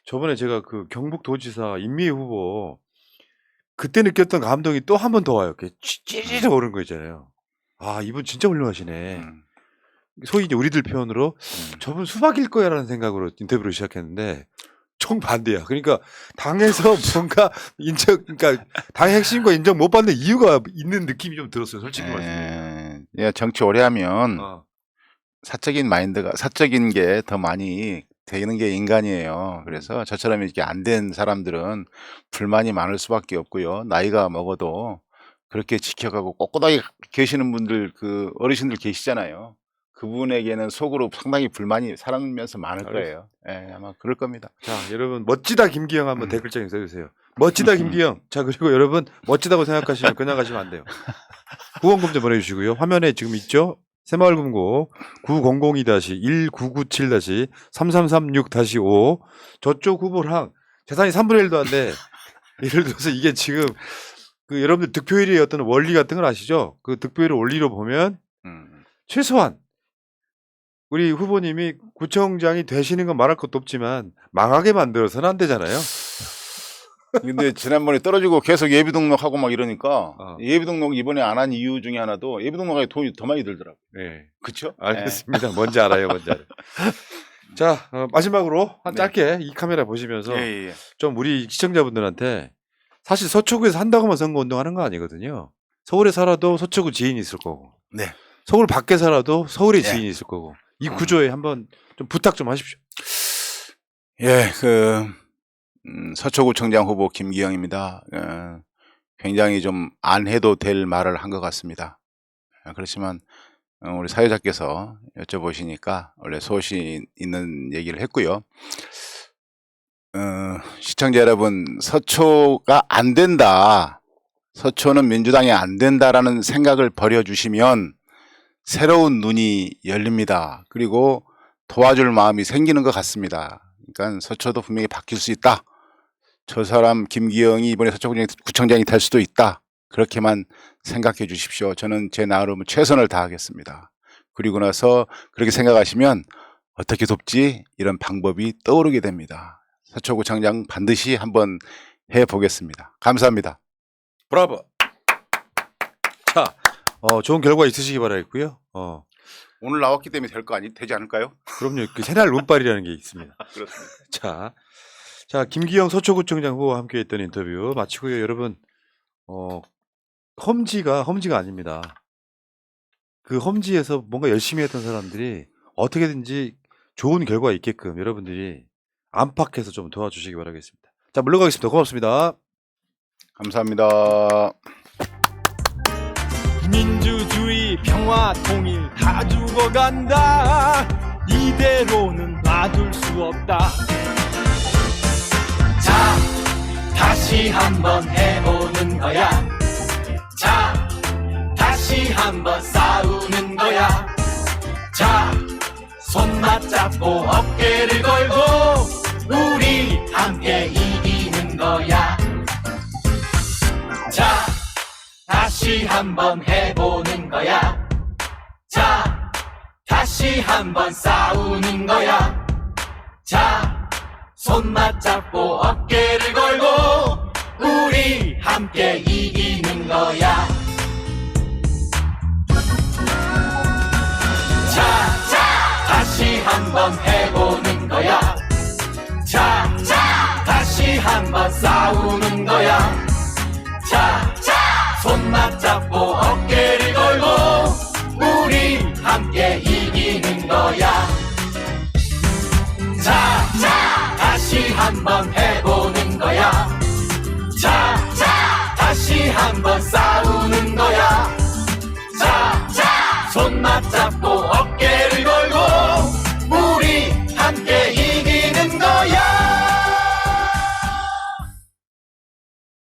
저번에 제가 그 경북도지사 임미애 후보 그때 느꼈던 감동이 또 한 번 더 와요. 이렇게 찌릿 오른 거 있잖아요. 아, 이분 진짜 훌륭하시네. 소위 이제 우리들 표현으로 저분 수박일 거야라는 생각으로 인터뷰를 시작했는데 정반대야. 그러니까 당에서 뭔가 그러니까 당의 핵심과 인정 못 받는 이유가 있는 느낌이 좀 들었어요. 솔직히 말해서.
예, 정치 오래 하면
어.
사적인 게 더 많이 되는 게 인간이에요. 그래서 저처럼 이렇게 안 된 사람들은 불만이 많을 수밖에 없고요. 나이가 먹어도 그렇게 지켜가고 꼿꼿하게 계시는 분들, 그 어르신들 계시잖아요. 그분에게는 속으로 상당히 불만이 살면서 많을 거예요. 예, 아마 그럴 겁니다.
자, 여러분 멋지다 김기영 한번 댓글장에 써주세요. 멋지다 김기영. 자, 그리고 여러분 멋지다고 생각하시면 그냥 가시면 안 돼요. 후원금 좀 보내주시고요. 화면에 지금 있죠? 새마을금고 9002-1997-3336-5 저쪽 후보랑 재산이 3분의 1도 안 돼. 예를 들어서 이게 지금 그 여러분들 득표율의 어떤 원리 같은 걸 아시죠? 그 득표율 원리로 보면 최소한 우리 후보님이 구청장이 되시는 건 말할 것도 없지만 망하게 만들어서는 안 되잖아요.
근데 지난번에 떨어지고 계속 예비 등록하고 막 이러니까
어.
예비 등록 이번에 안 한 이유 중에 하나도 예비 등록에 돈이 더 많이 들더라고요.
네.
그쵸?
알겠습니다. 뭔지 알아요. 뭔지 알아요. 자, 마지막으로 한
네.
짧게 이 카메라 보시면서
예.
좀 우리 시청자분들한테 사실 서초구에서 한다고만 선거운동하는 거 아니거든요. 서울에 살아도 서초구 지인이 있을 거고
네.
서울 밖에 살아도 서울에
네.
지인이 있을 거고 이 구조에 한번 좀 부탁 좀 하십시오.
예, 서초구청장 후보 김기영입니다. 굉장히 좀 안 해도 될 말을 한 것 같습니다. 그렇지만 우리 사회자께서 여쭤보시니까 원래 소신 있는 얘기를 했고요. 시청자 여러분, 서초가 안 된다. 서초는 민주당이 안 된다라는 생각을 버려주시면 새로운 눈이 열립니다. 그리고 도와줄 마음이 생기는 것 같습니다. 그러니까 서초도 분명히 바뀔 수 있다. 저 사람 김기영이 이번에 서초구청장이 될 수도 있다. 그렇게만 생각해 주십시오. 저는 제 나름 최선을 다하겠습니다. 그리고 나서 그렇게 생각하시면 어떻게 돕지? 이런 방법이 떠오르게 됩니다. 서초구청장 반드시 한번 해보겠습니다. 감사합니다.
브라보. 자, 좋은 결과 있으시기 바라겠고요.
오늘 나왔기 때문에 되지 않을까요?
그럼요. 그 새날 운빨이라는 게 있습니다.
그렇습니다.
자, 김기영 서초구청장 후보와 함께했던 인터뷰 마치고요. 여러분, 험지가 아닙니다. 그 험지에서 뭔가 열심히 했던 사람들이 어떻게든지 좋은 결과 있게끔 여러분들이 안팎에서 좀 도와주시기 바라겠습니다. 자, 물러가겠습니다. 고맙습니다.
감사합니다.
민주주의 평화 통일 다 죽어간다. 이대로는 놔둘 수 없다.
자, 다시 한번 해보는 거야. 자, 다시 한번 싸우는 거야. 자, 손 맞잡고 어깨를 걸고 우리 함께 이기는 거야. 자, 다시 한번 해보는 거야. 자, 다시 한번 싸우는 거야. 자, 손 맞잡고 어깨를 걸고 우리 함께 이기는 거야. 자, 다시 한번 해보는 거야. 자, 다시 한번 싸우는 거야. 자, 손 맞잡고 어깨를 걸고 우리 함께 이기는 거야. 자, 다시 한번 해보는 거야. 자, 다시 한번 싸우는 거야.